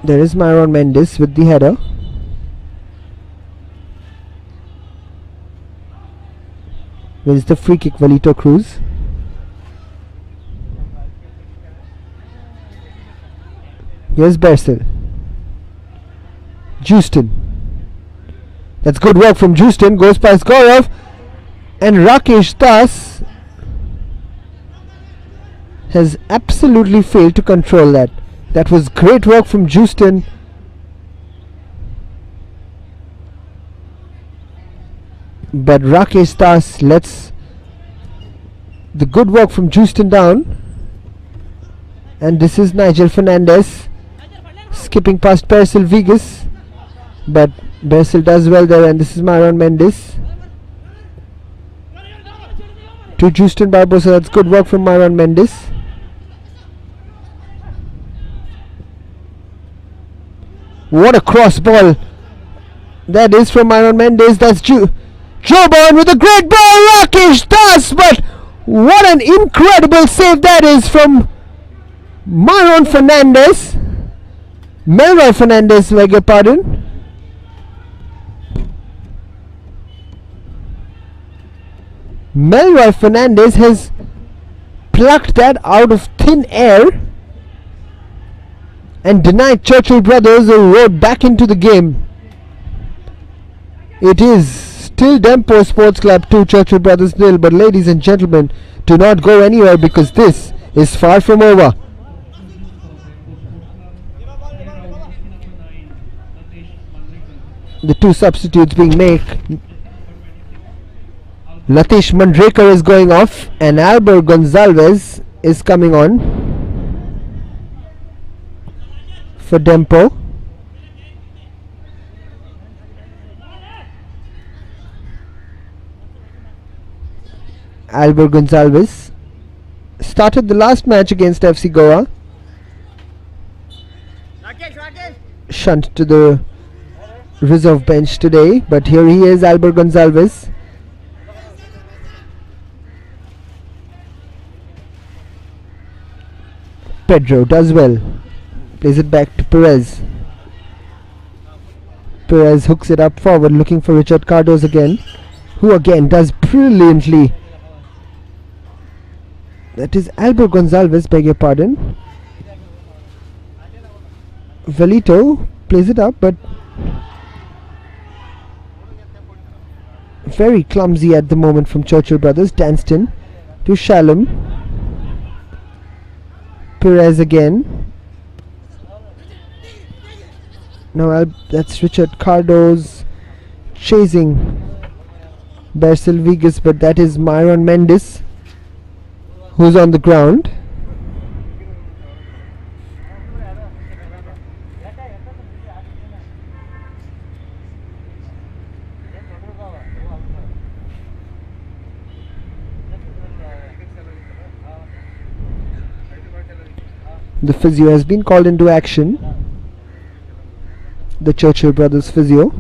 There is Myron Mendes with the header. Where is the free kick? Velito Cruz. Here's Bersil. Justin. That's good work from Justin. Goes past Gaurav. And Rakesh Das has absolutely failed to control that. That was great work from Justin. But Rakesh Das lets the good work from Justin down. And this is Nigel Fernandez skipping past Persil Vigas. But Persil does well there, and this is Myron Mendes. To Justin Barbosa. That's good work from Myron Mendes. What a cross ball that is from Myron Mendes. That's Joban with a great ball. Rakesh Das, but what an incredible save that is from Myron Fernandez. Melroy Fernandez, beg your pardon. Melroy Fernandez has plucked that out of thin air. and denied Churchill brothers a road back into the game. It is still DEMPO Sports Club 2, Churchill brothers 0. But ladies and gentlemen, do not go anywhere because this is far from over. The two substitutes being made. Latish Mandrekar is going off and Albert Gonzalez is coming on for DEMPO. Albert Gonzalez started the last match against FC Goa. Shunt to the reserve bench today, but here he is, Albert Gonzalez. Pedro does well, plays it back to Perez. Perez hooks it up forward, looking for Richard Cardos again, who again does brilliantly. That is Albert Gonzalez, beg your pardon. Velito plays it up, but very clumsy at the moment from Churchill brothers. Danston to Shalom. Perez again. Now that's Richard Cardos chasing Bercel Vigas, but that is Myron Mendes who's on the ground. The physio has been called into action. The Churchill brothers physio.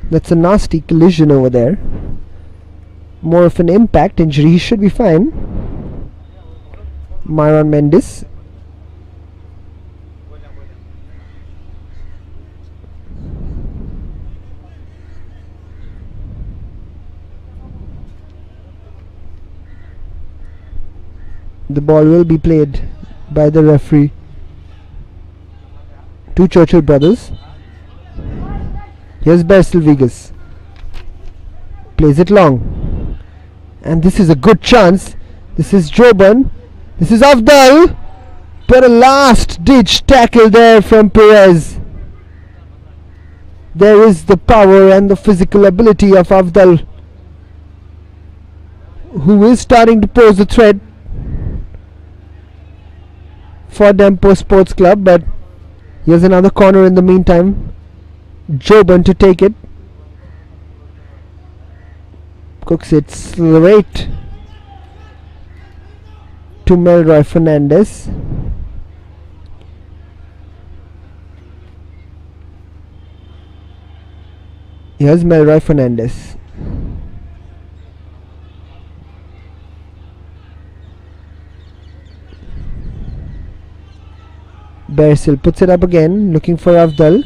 That's a nasty collision over there. More of an impact injury. He should be fine. Myron Mendes. The ball will be played by the referee to Churchill brothers. Here's Bercel Vigas. Plays it long. And this is a good chance. This is Joban. This is Afdal. But a last ditch tackle there from Perez. There is the power and the physical ability of Afdal, who is starting to pose a threat for DEMPO Sports Club. But here's another corner in the meantime. Joban to take it. Cooks it straight to Melroy Fernandez. Here's Melroy Fernandez. Bercel puts it up again, looking for Afdal.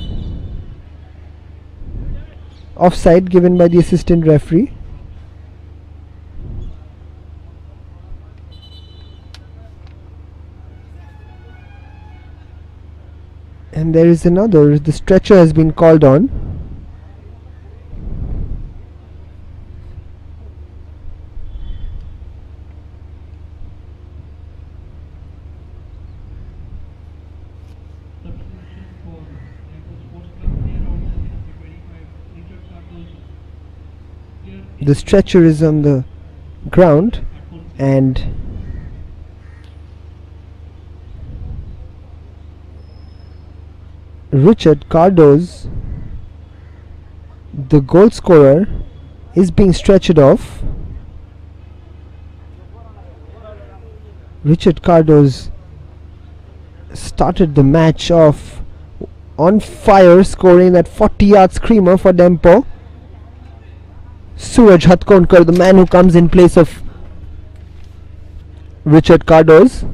Offside given by the assistant referee. And there is another. The stretcher has been called on. The stretcher is on the ground and Richard Cardos, the goal scorer, is being stretched off. Richard Cardos started the match off on fire, scoring that 40-yard screamer for DEMPO. Suraj Hatkonkar, the man who comes in place of Richard Cardos.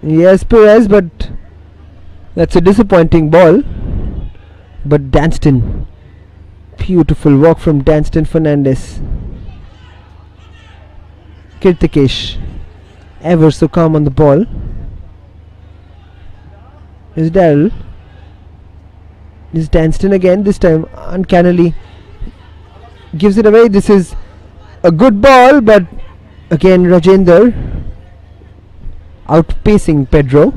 Yes, Perez, but that's a disappointing ball. But Danston, beautiful walk from Danston Fernandez. Kirtikesh, ever so calm on the ball. Is Daryl. Is Danston again, this time uncannily gives it away. This is a good ball, but again Rajendra outpacing Pedro.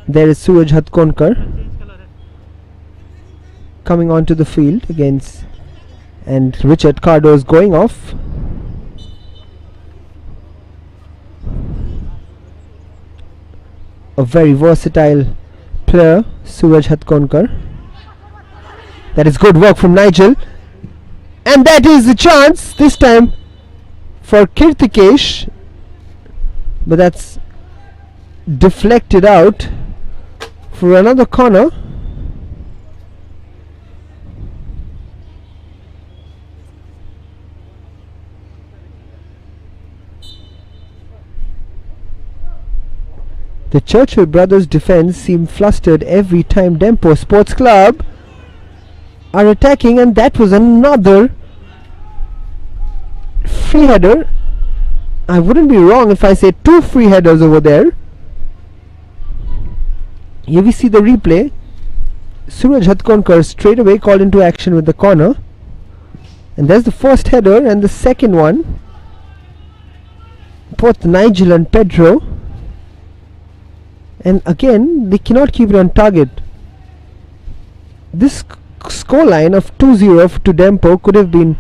There is Suraj Hatkonkar coming onto the field against, and Richard Cardo is going off. A very versatile player, Suraj Hatkonkar. That is good work from Nigel, and that is the chance this time for Kirtikesh, but that's deflected out for another corner. The Churchill brothers' defense seem flustered every time DEMPO Sports Club are attacking, and that was another free header. I wouldn't be wrong if I say 2 free headers over there. Here we see the replay. Suraj Hatkonkar straight away called into action with the corner, and there's the first header and the second one. Both Nigel and Pedro, and again they cannot keep it on target. This scoreline of 2-0 to DEMPO could have been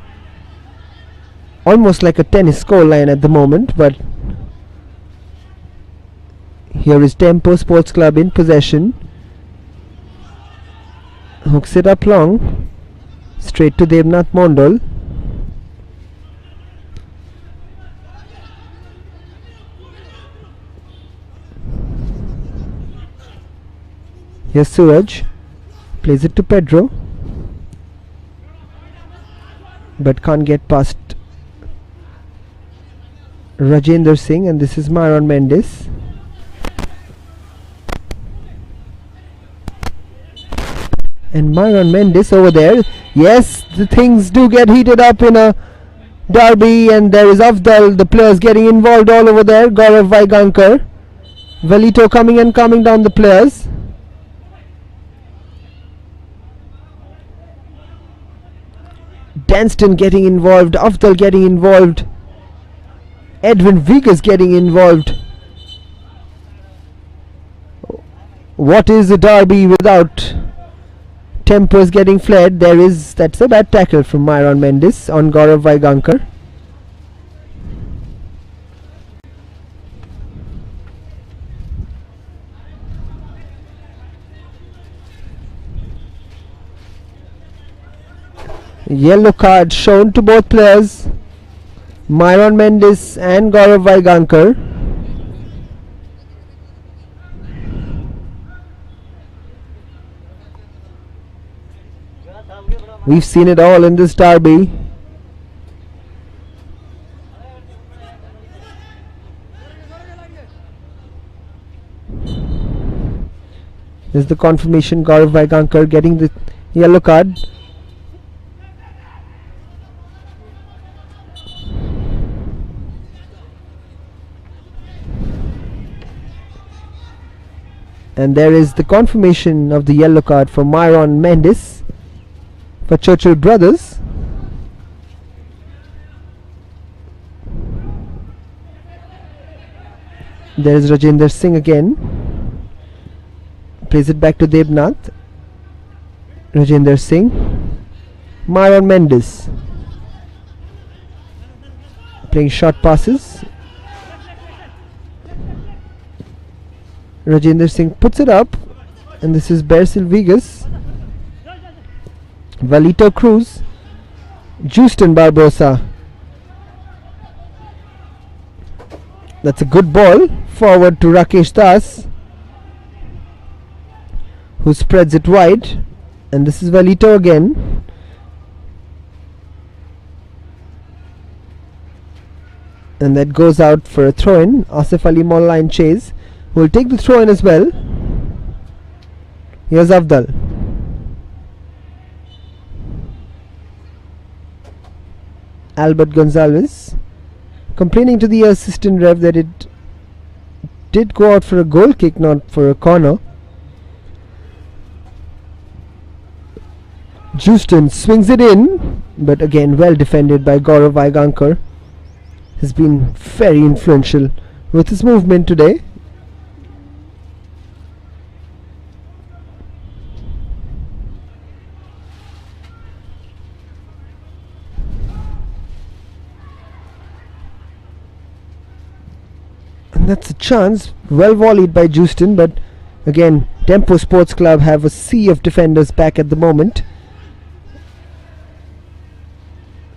almost like a tennis scoreline at the moment, but here is DEMPO Sports Club in possession. Hooks it up long, straight to Devnath Mondal. Here's Suraj, plays it to Pedro, but can't get past Rajendra Singh, and this is Myron Mendes. And Myron Mendes over there. Yes, the things do get heated up in a derby, and there is Afdal, the players getting involved all over there. Gaurav Vaigankar, Velito coming and calming down the players. Danston getting involved, Afdal getting involved, Edwin Vigas getting involved. What is a derby without tempers getting flared? That's a bad tackle from Myron Mendes on Gaurav Vaigankar. Yellow card shown to both players, Myron Mendes and Gaurav Vaigankar. We've seen it all in this derby. There's the confirmation, Gaurav Vaigankar getting the yellow card. And there is the confirmation of the yellow card for Myron Mendes for Churchill brothers. There is Rajendra Singh again. Plays it back to Devnath. Rajendra Singh. Myron Mendes. Playing short passes. Rajendra Singh puts it up, and this is Bersil Vigas. Valito Cruz. Justin Barbosa. That's a good ball forward to Rakesh Das, who spreads it wide, and this is Velito again. And that goes out for a throw-in. Asif Ali Molla in chase will take the throw-in as well. Here's Afdal. Albert Gonzalez complaining to the assistant ref that it did go out for a goal kick, not for a corner. Houston swings it in, but again well defended by Gaurav Vaigankar. Has been very influential with his movement today. And that's a chance, well volleyed by Houston, but again DEMPO Sports Club have a sea of defenders back at the moment.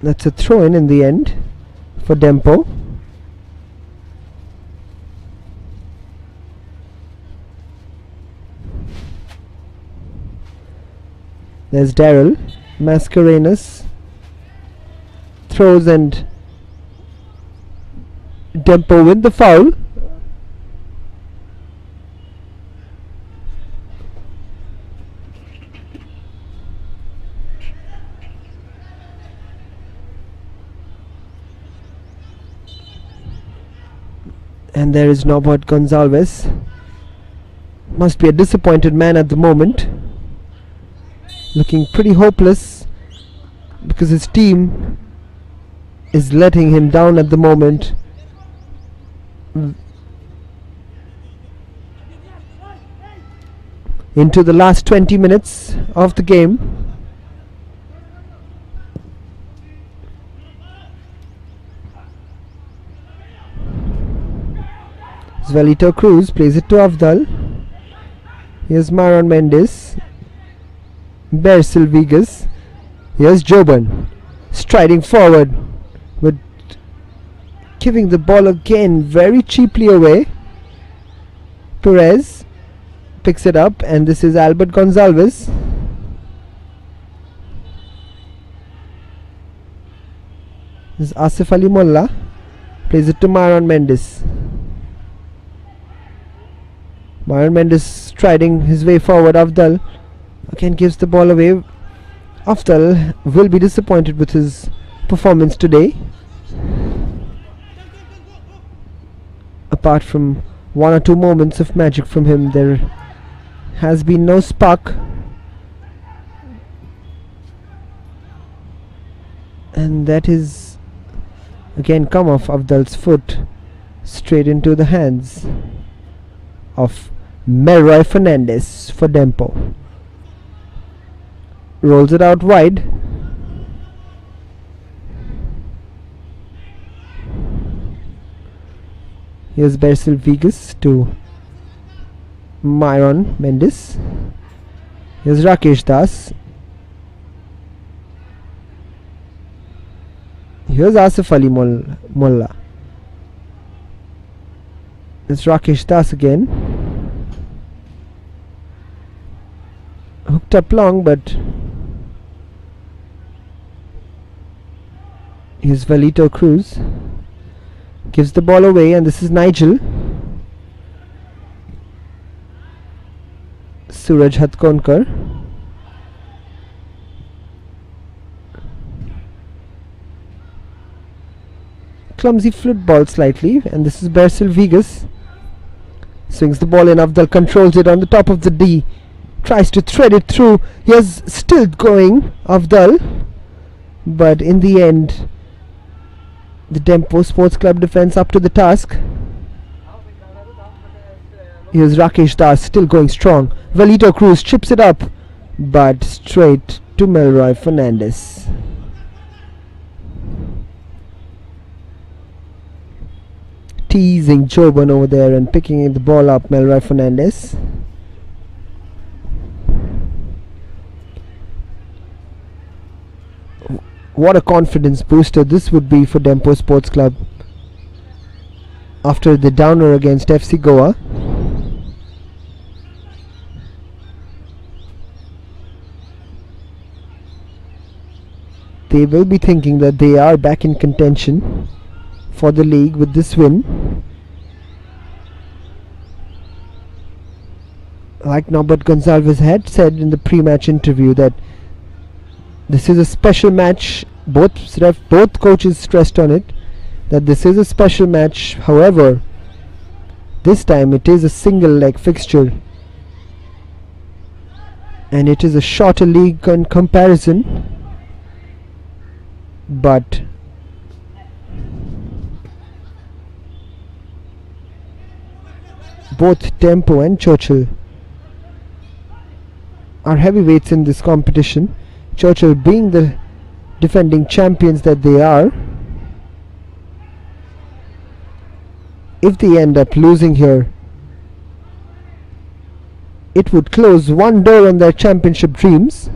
That's a throw-in in the end for DEMPO. There's Daryl. Mascarenas throws and DEMPO win the foul. And there is Norbert Gonzalez. Must be a disappointed man at the moment. Looking pretty hopeless because his team is letting him down at the moment. Into the last 20 minutes of the game. Velito Cruz plays it to Afdal. Here's Maron Mendes. Bercil Vigas. Here's Joban striding forward with giving the ball again very cheaply away. Perez picks it up, and this is Albert Gonzalez. This is Asif Ali Molla. Plays it to Maron Mendes. Maron Mendes striding his way forward. Afdal again gives the ball away. Afdal will be disappointed with his performance today. Apart from one or two moments of magic from him, there has been no spark. And that is again come off Afdal's foot straight into the hands of Melroy Fernandez for DEMPO. Rolls it out wide. Here's Bercil Vigas to Myron Mendes. Here's Rakesh Das. Here's Asif Ali Molla. It's Rakesh Das again. Hooked up long, but here's Velito Cruz. Gives the ball away, and this is Nigel. Suraj Hatkonkar. Clumsy football slightly, and this is Bercil Vigas. Swings the ball in. Afdal controls it on the top of the D. Tries to thread it through. He's still going, Afdal. But in the end, the DEMPO Sports Club defense up to the task. Here's Rakesh Das still going strong. Velito Cruz chips it up, but straight to Melroy Fernandez. Teasing Joban over there and picking the ball up, Melroy Fernandez. What a confidence booster this would be for DEMPO Sports Club after the downer against FC Goa. they will be thinking that they are back in contention for the league with this win. Like Norbert Gonzalez had said in the pre-match interview, that this is a special match. Both coaches stressed on it, that this is a special match. However, this time it is a single leg fixture and it is a shorter league in comparison, but both DEMPO and Churchill are heavyweights in this competition. Churchill being the defending champions that they are. If they end up losing here, it would close one door on their championship dreams.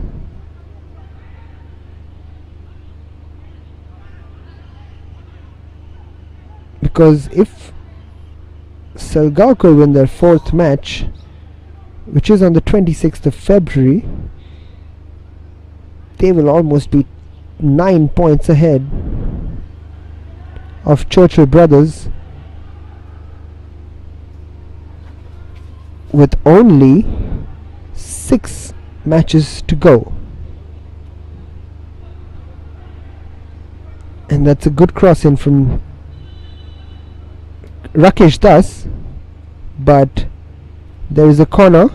Because if Selgaukar win their fourth match, which is on the 26th of February, they will almost be 9 points ahead of Churchill brothers, with only 6 matches to go. And that's a good cross-in from Rakesh Das, but there is a corner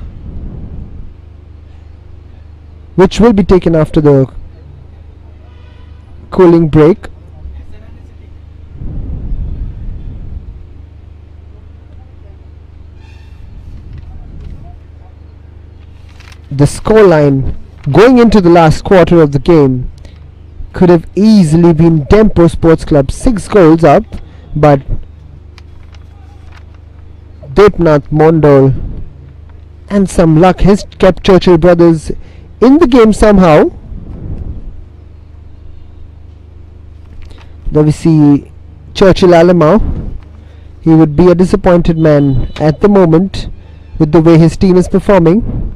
which will be taken after the cooling break. The scoreline going into the last quarter of the game could have easily been DEMPO Sports Club 6 goals up, but Depnath Mondal and some luck has kept Churchill brothers in the game somehow. There we see Churchill Alamau. He would be a disappointed man at the moment with the way his team is performing.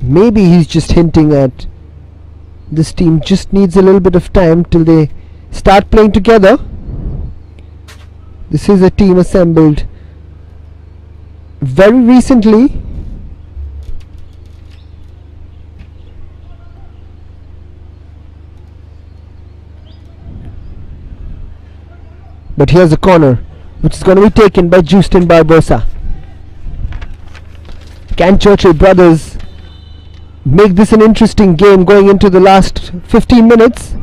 Maybe he's just hinting at this team just needs a little bit of time till they start playing together. This is a team assembled very recently. But here's a corner which is going to be taken by Justin Barbosa. Can Churchill brothers make this an interesting game going into the last 15 minutes?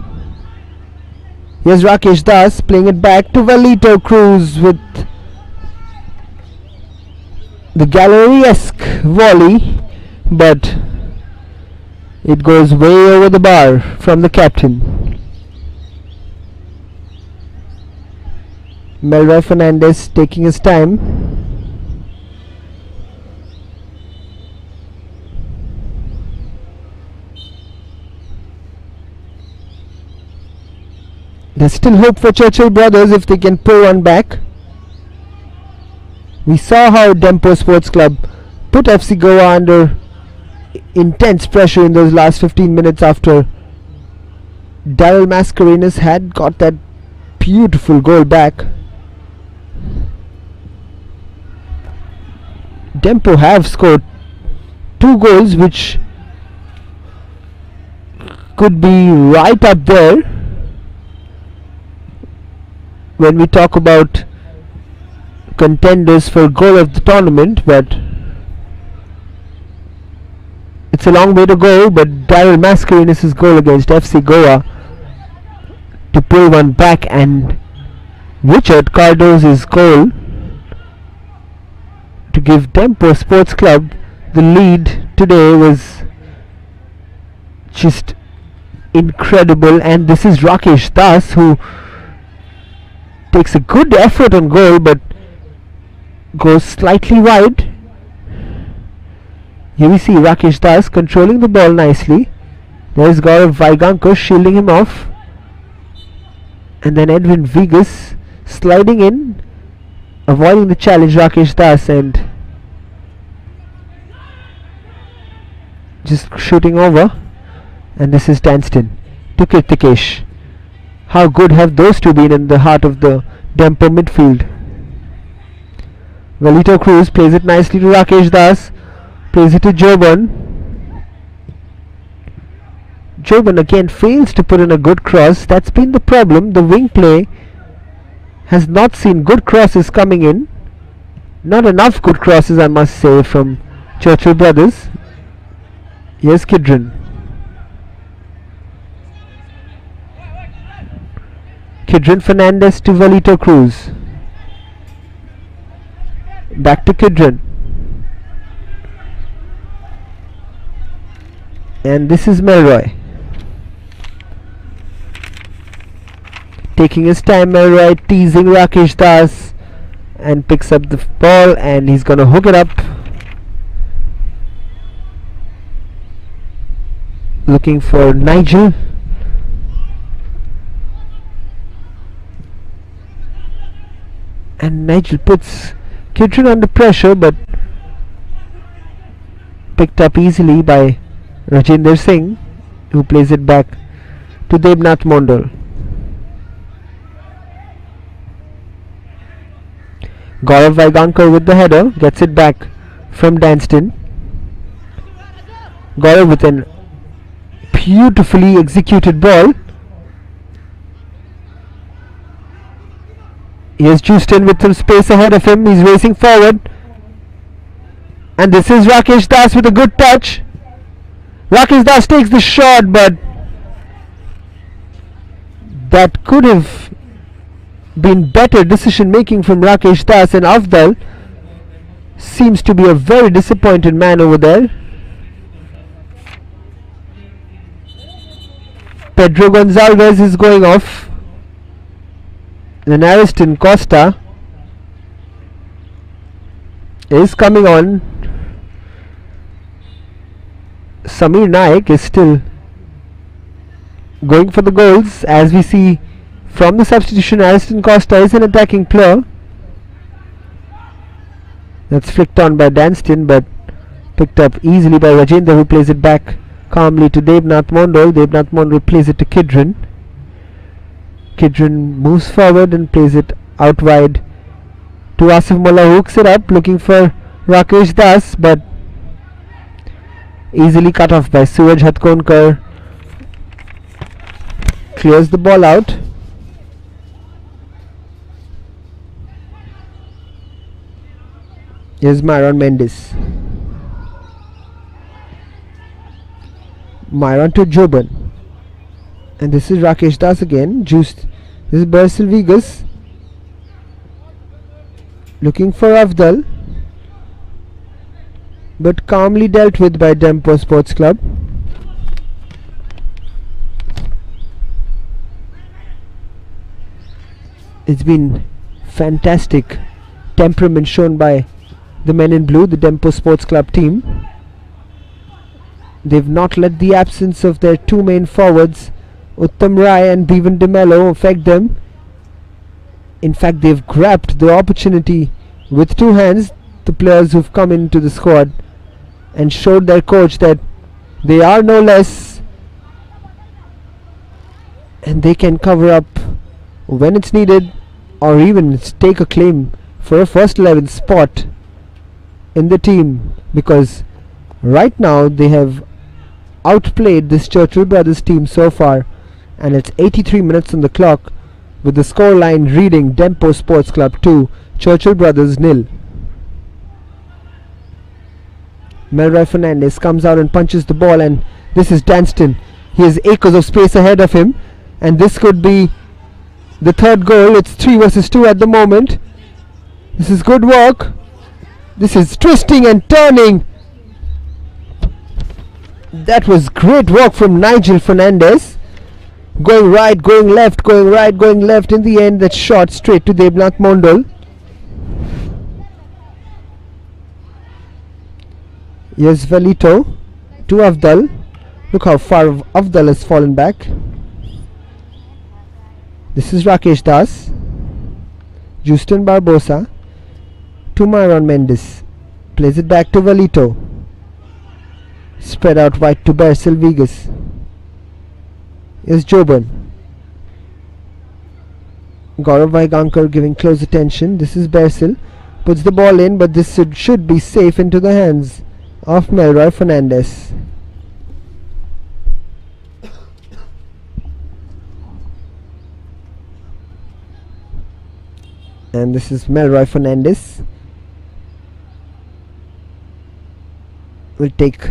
Here's Rakesh Das playing it back to Valito Cruz with the gallery-esque volley, but it goes way over the bar from the captain. Melroy Fernandez taking his time. There's still hope for Churchill brothers if they can pull one back. We saw how DEMPO Sports Club put FC Goa under intense pressure in those last 15 minutes after Daryl Mascarenas had got that beautiful goal back. DEMPO have scored 2 goals which could be right up there when we talk about contenders for goal of the tournament, but it's a long way to go. But Daryl Mascarenas' goal against FC Goa to pull one back, and Richard Cardozo's goal to give DEMPO Sports Club the lead today was just incredible. And this is Rakesh Das, who takes a good effort on goal but goes slightly wide. Here we see Rakesh Das controlling the ball nicely. There's Gaurav Vaigankar shielding him off, and then Edwin Vigas sliding in, avoiding the challenge. Rakesh Das and just shooting over. And this is Danston to Kirtikesh. How good have those two been in the heart of the DEMPO midfield? Velito Cruz plays it nicely to Rakesh Das. Plays it to Joban. Joban again fails to put in a good cross. That's been the problem. The wing play has not seen good crosses coming in. Not enough good crosses, I must say, from Churchill brothers. Here's Kidron. Kidron Fernandez to Velito Cruz. Back to Kidron. And this is Melroy. Taking his time, Melroy teasing Rakesh Das, and picks up the ball, and he's gonna hook it up. Looking for Nigel. And Nigel puts Kidron under pressure, but picked up easily by Rajinder Singh, who plays it back to Devnath Mondal. Gaurav Vaigankar with the header, gets it back from Danston. Gaurav with an beautifully executed ball. Here's Justin with some space ahead of him. He's racing forward. And this is Rakesh Das with a good touch. Rakesh Das takes the shot, but that could have been better decision making from Rakesh Das, and Afdal seems to be a very disappointed man over there. Pedro Gonzalez is going off. Then Ariston Costa is coming on. Samir Naik is still going for the goals. As we see from the substitution, Ariston Costa is an attacking player. That's flicked on by Danston, but picked up easily by Rajendra, who plays it back calmly to Devnath Mondal. Devnath Mondal plays it to Kidron. Kidron moves forward and plays it out wide to Asif Mullah, who hooks it up looking for Rakesh Das, but easily cut off by Suraj Hatkonkar. Clears the ball out. Here's Myron Mendes. Myron to Joban. And this is Rakesh Das again. This is Basil Vegas. Looking for Afdal. But calmly dealt with by DEMPO Sports Club. It's been fantastic temperament shown by the men in blue, the DEMPO Sports Club team. They've not let the absence of their two main forwards, Uttam Rai and Bhivan De Mello, affect them. In fact, they've grabbed the opportunity with two hands, the players who've come into the squad, and showed their coach that they are no less and they can cover up when it's needed, or even take a claim for a first 11 spot in the team, because right now they have outplayed this Churchill Brothers team so far, and it's 83 minutes on the clock, with the scoreline reading DEMPO Sports Club 2, Churchill Brothers 0. Melroy Fernandez comes out and punches the ball, and this is Danston. He has acres of space ahead of him, and this could be the third goal. It's 3 versus 2 at the moment. This is good work. This is twisting and turning. That was great work from Nigel Fernandez. Going right, going left, going right, going left. In the end, that shot straight to Devnath Mondal. Yes, Velito to Afdal. Look how far Afdal has fallen back. This is Rakesh Das. Justin Barbosa to Myron Mendes. Plays it back to Velito. Spread out wide to Basil Vegas. is Joban. Gaurav Vaigankar giving close attention. This is Basil. Puts the ball in, but this should be safe into the hands of Melroy Fernandez. And this is Melroy Fernandez. Will take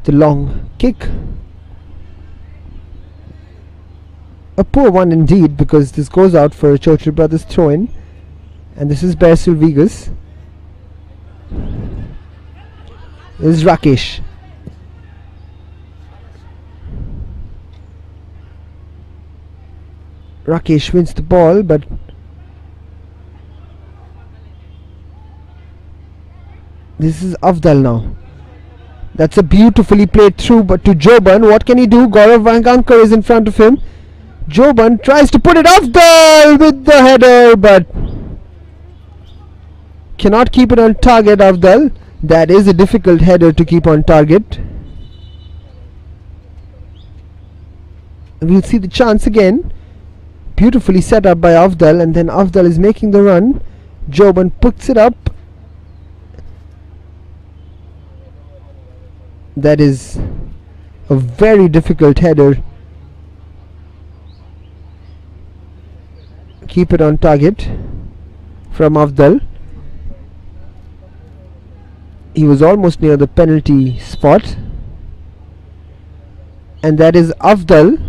the long kick. A poor one indeed, because this goes out for a Churchill Brothers throw-in. And this is Basil Vegas. This is Rakesh. Rakesh wins the ball, but this is Afdal now. That's a beautifully played through, but to Joban, what can he do? Gaurav Vaigankar is in front of him. Joban tries to put it Afdal with the header, but cannot keep it on target. Afdal, that is a difficult header to keep on target. We'll see the chance again. Beautifully set up by Afdal, and then Afdal is making the run. Joban puts it up. That is a very difficult header. Keep it on target from Afdal. He was almost near the penalty spot. And that is Afdal,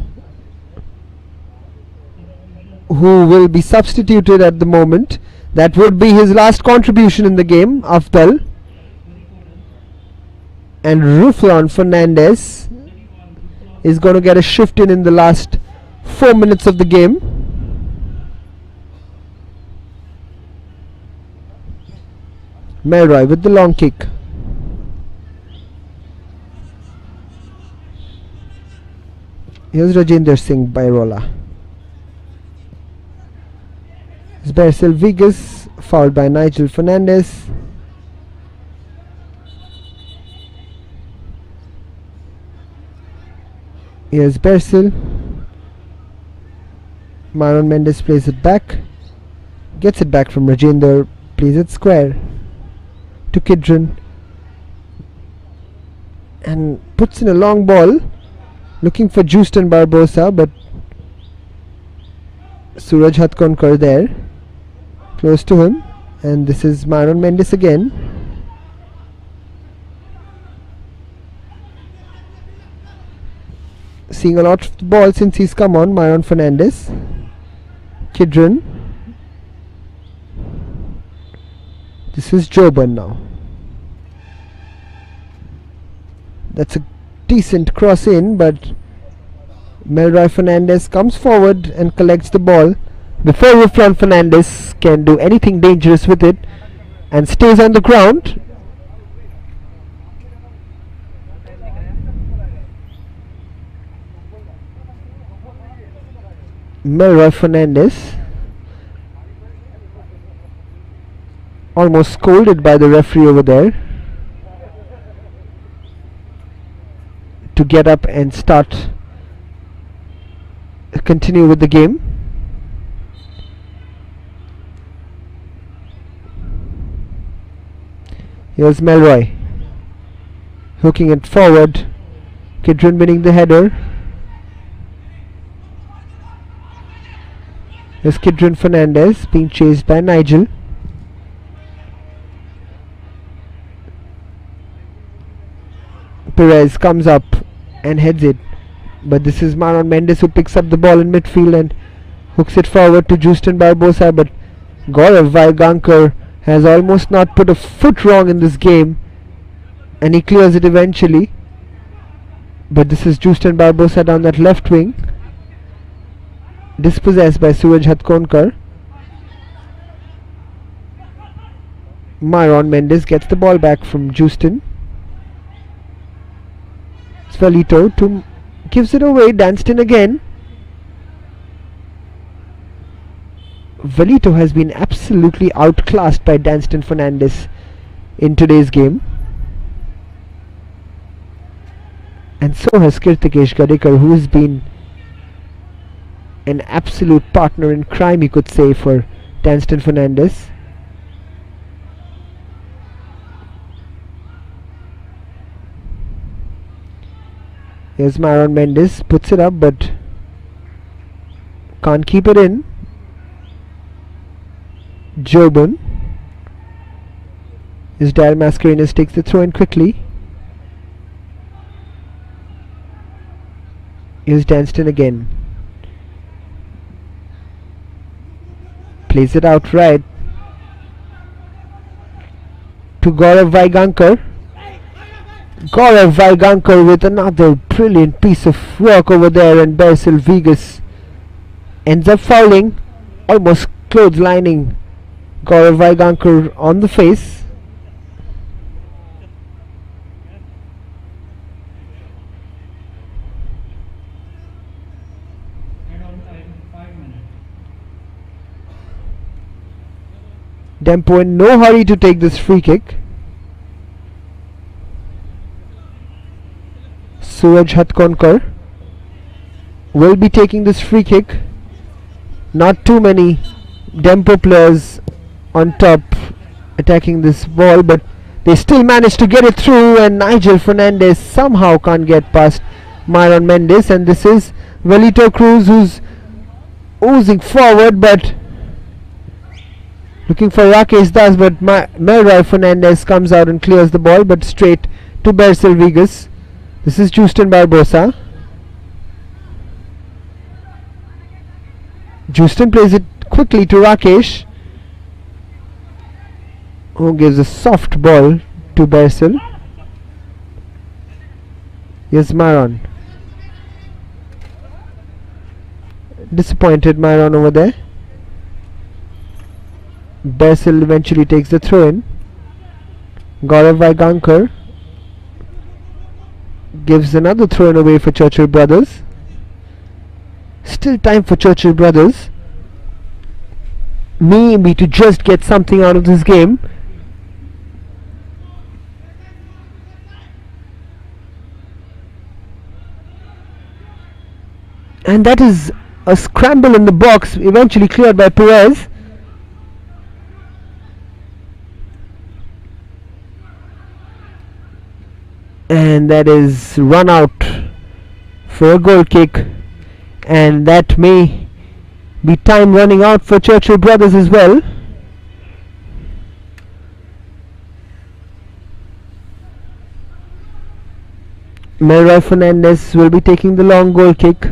who will be substituted at the moment. That would be his last contribution in the game, Afdal. And Ruflan Fernandez is going to get a shift in the last 4 minutes of the game. Melroy with the long kick. Here's Rajendra Singh Bairola. It's Basil Vegas, fouled by Nigel Fernandez. Here's Basil. Maron Mendes plays it back. Gets it back from Rajendra. Plays it square to Kidron. And puts in a long ball. Looking for Justin Barbosa, but Suraj Hatkonkar there. Close to him. And this is Maron Mendes again. Seeing a lot of the ball since he's come on, Maron Fernandez. Kidron. This is Joban now. That's a decent cross in, but Melroy Fernandez comes forward and collects the ball before Ruflan Fernandez can do anything dangerous with it, and stays on the ground. Melroy Fernandez almost scolded by the referee over there to get up and continue with the game. Here's Melroy hooking it forward. Kidron winning the header. Here's Kidron Fernandez being chased by Nigel. Perez comes up and heads it, but this is Maron Mendes who picks up the ball in midfield and hooks it forward to Justin Barbosa, but Gaurav Vaigankar has almost not put a foot wrong in this game, and he clears it eventually. But this is Justin Barbosa down that left wing, dispossessed by Suraj Hatkonkar. Maron Mendes gets the ball back from Justin. Velito gives it away. Danston again. Velito has been absolutely outclassed by Danston Fernandez in today's game. And so has Kirtikesh Gadekar, who has been an absolute partner in crime, you could say, for Danston Fernandez. Here's Myron Mendes, puts it up but can't keep it in. Jobin. His Dal Mascarenas takes the throw in quickly. Here's Danston again. Plays it out right to Gaurav Vaigankar. Gaurav Vaigankar with another brilliant piece of work over there, and Basil Vegas ends up fouling, almost clotheslining Gaurav Vaigankar on the face. Dempo in no hurry to take this free kick. Suraj Hatkonkar will be taking this free kick. Not too many Dempo players on top attacking this ball, but they still manage to get it through, and Nigel Fernandez somehow can't get past Myron Mendes, and this is Velito Cruz who's oozing forward but looking for Rakesh Das, but Melroy Fernandez comes out and clears the ball, but straight to Basil Vegas. This is Justin Barbosa. Justin plays it quickly to Rakesh, who gives a soft ball to Basil. Here's Myron. Disappointed Myron over there. Basil eventually takes the throw in. Gaurav Vaigankar gives another throw in away for Churchill Brothers. Still time for Churchill Brothers maybe to just get something out of this game. And that is a scramble in the box, eventually cleared by Perez. And that is run out for a goal kick, and that may be time running out for Churchill Brothers as well. Melroy Fernandez will be taking the long goal kick.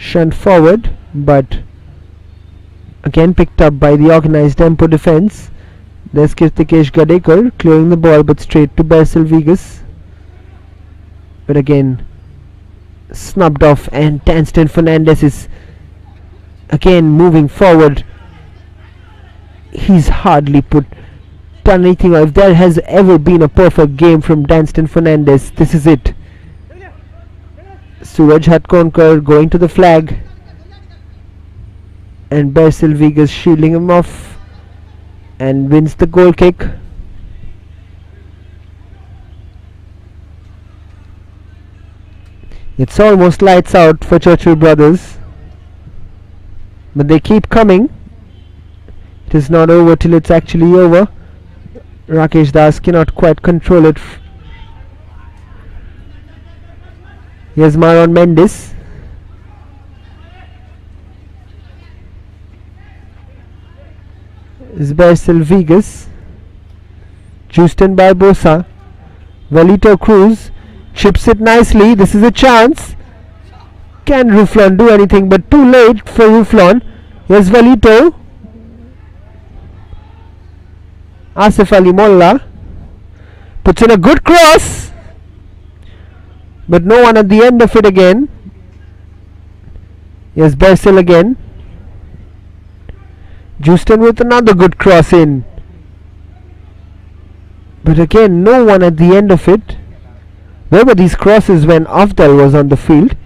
Shunt forward, but again picked up by the organized Dempo defense. There's Kirtikesh Gadekar clearing the ball, but straight to Basil Vegas, but again snubbed off, and Danston Fernandez is again moving forward. He's hardly done anything. If there has ever been a perfect game from Danston Fernandez, this is it. Suraj Hatkonkar going to the flag, and Basil Vegas shielding him off and wins the goal kick. It's almost lights out for Churchill Brothers, but they keep coming. It is not over till it's actually over. Rakesh Das cannot quite control it. Here's Myron Mendes. Is Basil Vegas. Justin Barbosa. Velito Cruz chips it nicely. This is a chance. Can Ruflon do anything? But too late for Ruflon. Here's Velito. Asif Ali Molla puts in a good cross, but no one at the end of it again. Here's Basil again. Justin with another good cross in, but again no one at the end of it. Where were these crosses when Afdal was on the field?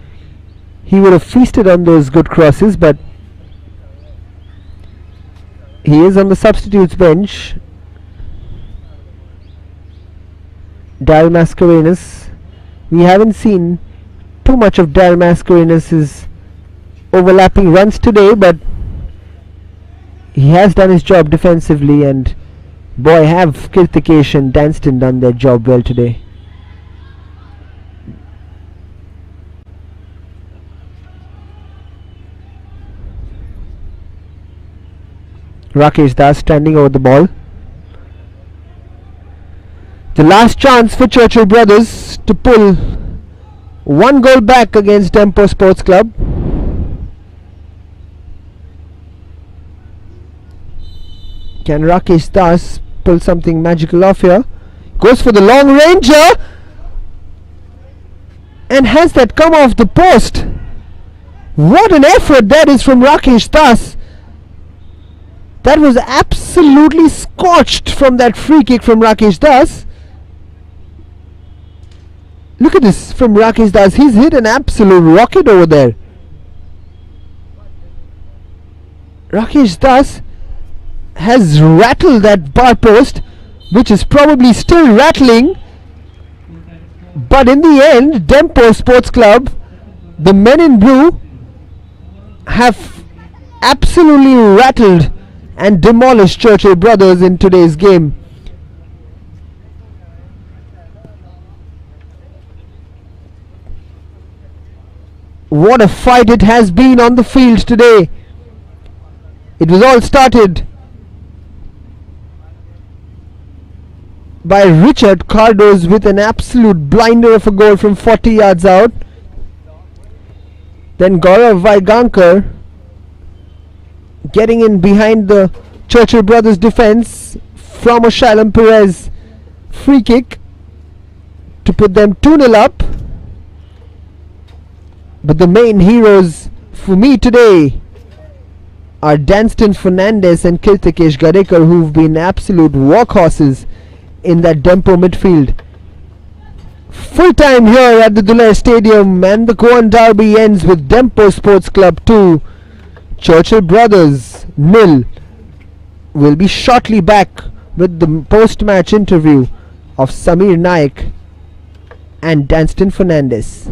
He would have feasted on those good crosses, but he is on the substitutes bench. Dal Mascarenhas. We haven't seen too much of Dal Mascarenhas' overlapping runs today, but he has done his job defensively, and boy, have Kirtikesh and Danston done their job well today. Rakesh Das standing over the ball. The last chance for Churchill brothers to pull one goal back against DEMPO Sports Club. Can Rakesh Das pull something magical off here? Goes for the long ranger, and has that come off the post? What an effort that is from Rakesh Das. That was absolutely scorched from that free kick from Rakesh Das. Look at this from Rakesh Das. He's hit an absolute rocket over there. Rakesh Das has rattled that bar post, which is probably still rattling. But in the end, DEMPO Sports Club, the men in blue, have absolutely rattled and demolished Churchill brothers in today's game. What a fight it has been on the field today. It was all started by Richard Cardoz with an absolute blinder of a goal from 40 yards out. Then Gaurav Vaigankar getting in behind the Churchill brothers defense from a Shailam Perez free kick to put them 2-0 up. But the main heroes for me today are Danston Fernandez and Kirtikesh Gadekar, who've been absolute workhorses in that DEMPO midfield. Full time here at the Dulair Stadium, and the Goan derby ends with DEMPO Sports Club 2, Churchill Brothers 0. We'll be shortly back with the post-match interview of Samir Naik and Danston Fernandez.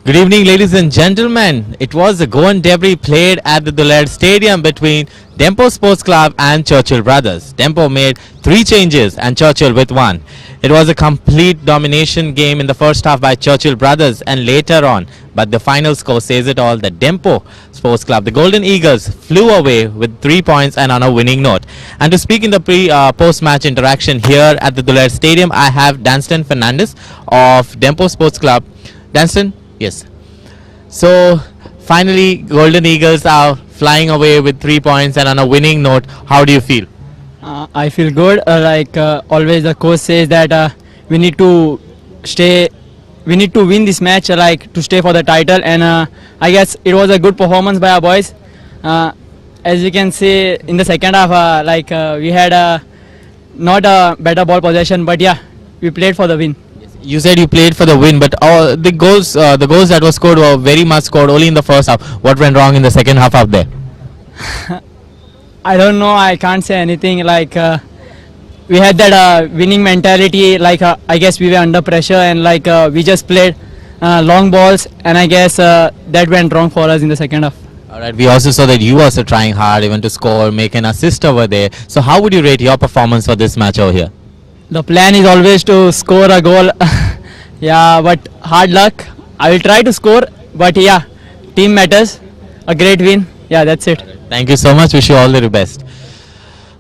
Good evening, ladies and gentlemen. It was a go and debris played at the Dulad Stadium between DEMPO Sports Club and Churchill Brothers. DEMPO made 3 changes and Churchill with 1. It was a complete domination game in the first half by Churchill Brothers and later on, but the final score says it all, that DEMPO Sports Club, the Golden Eagles, flew away with 3 points and on a winning note. And to speak in the post-match interaction here at the Dulad Stadium, I have Danston Fernandez of DEMPO Sports Club. Danston? Yes. So finally, Golden Eagles are flying away with 3 points and on a winning note. How do you feel? I feel good. Always, the coach says that we need to win this match, to stay for the title. And I guess it was a good performance by our boys. As you can see in the second half, we had not a better ball possession, but yeah, we played for the win. You said you played for the win, but the goals that were scored were very much scored only in the first half. What went wrong in the second half out there? I don't know. I can't say anything. We had that winning mentality. I guess we were under pressure and we just played long balls, and I guess that went wrong for us in the second half. Alright, we also saw that you were also trying hard even to score, make an assist over there. So how would you rate your performance for this match over here? The plan is always to score a goal. Yeah, but hard luck. I will try to score, but yeah, team matters. A great win. Yeah, that's it. Thank you so much. Wish you all the best.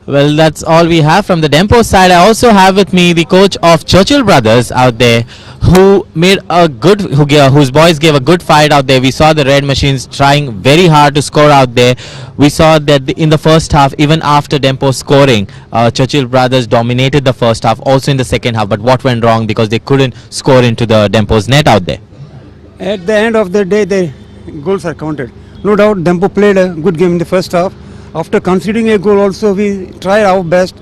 Well, that's all we have from the DEMPO side. I also have with me the coach of Churchill Brothers out there, who made a good, whose boys gave a good fight out there. We saw the Red Machines trying very hard to score out there. We saw that in the first half, even after DEMPO scoring, Churchill Brothers dominated the first half, also in the second half. But what went wrong? Because they couldn't score into the DEMPO's net out there. At the end of the day, the goals are counted. No doubt, DEMPO played a good game in the first half. After conceding a goal also, we tried our best.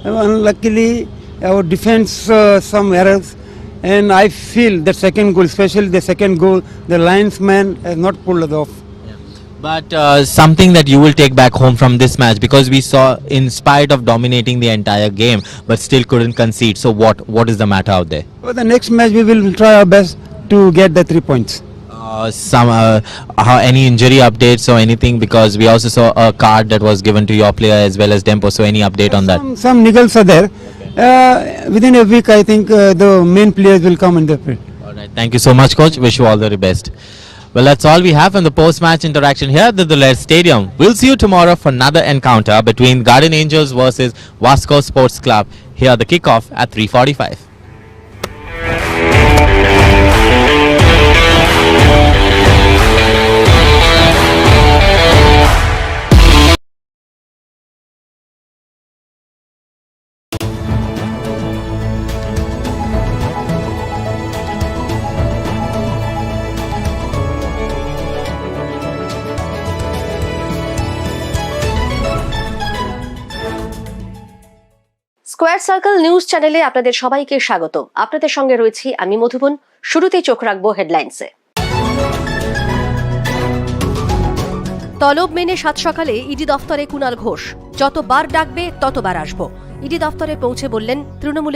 Unluckily, our defense some errors. And I feel the second goal, especially the second goal, the linesman has not pulled it off. But something that you will take back home from this match, because we saw, in spite of dominating the entire game, but still couldn't concede. So what is the matter out there? For the next match, we will try our best to get the 3 points. Any injury updates or anything, because we also saw a card that was given to your player as well as DEMPO, so any update on that? Some niggles are there. Within a week, I think the main players will come in the field. Alright, thank you so much, coach. Wish you all the very best. Well, that's all we have from the post-match interaction here at the Dulad Stadium. We'll see you tomorrow for another encounter between Garden Angels versus Vasco Sports Club. Here the kickoff at 3:45. Square circle news চ্যানেলে আপনাদের সবাইকে স্বাগত। আপনাদের সঙ্গে রয়েছি আমি মধুবন। শুরুতেই চোখ রাখবো হেডলাইন্সে। তলব মেনে সাত সকালে ইডি দফতরে কুণাল ঘোষ, যতবার ডাকবে ততবার আসবো। ইডি দফতরে পৌঁছে বললেন তৃণমূল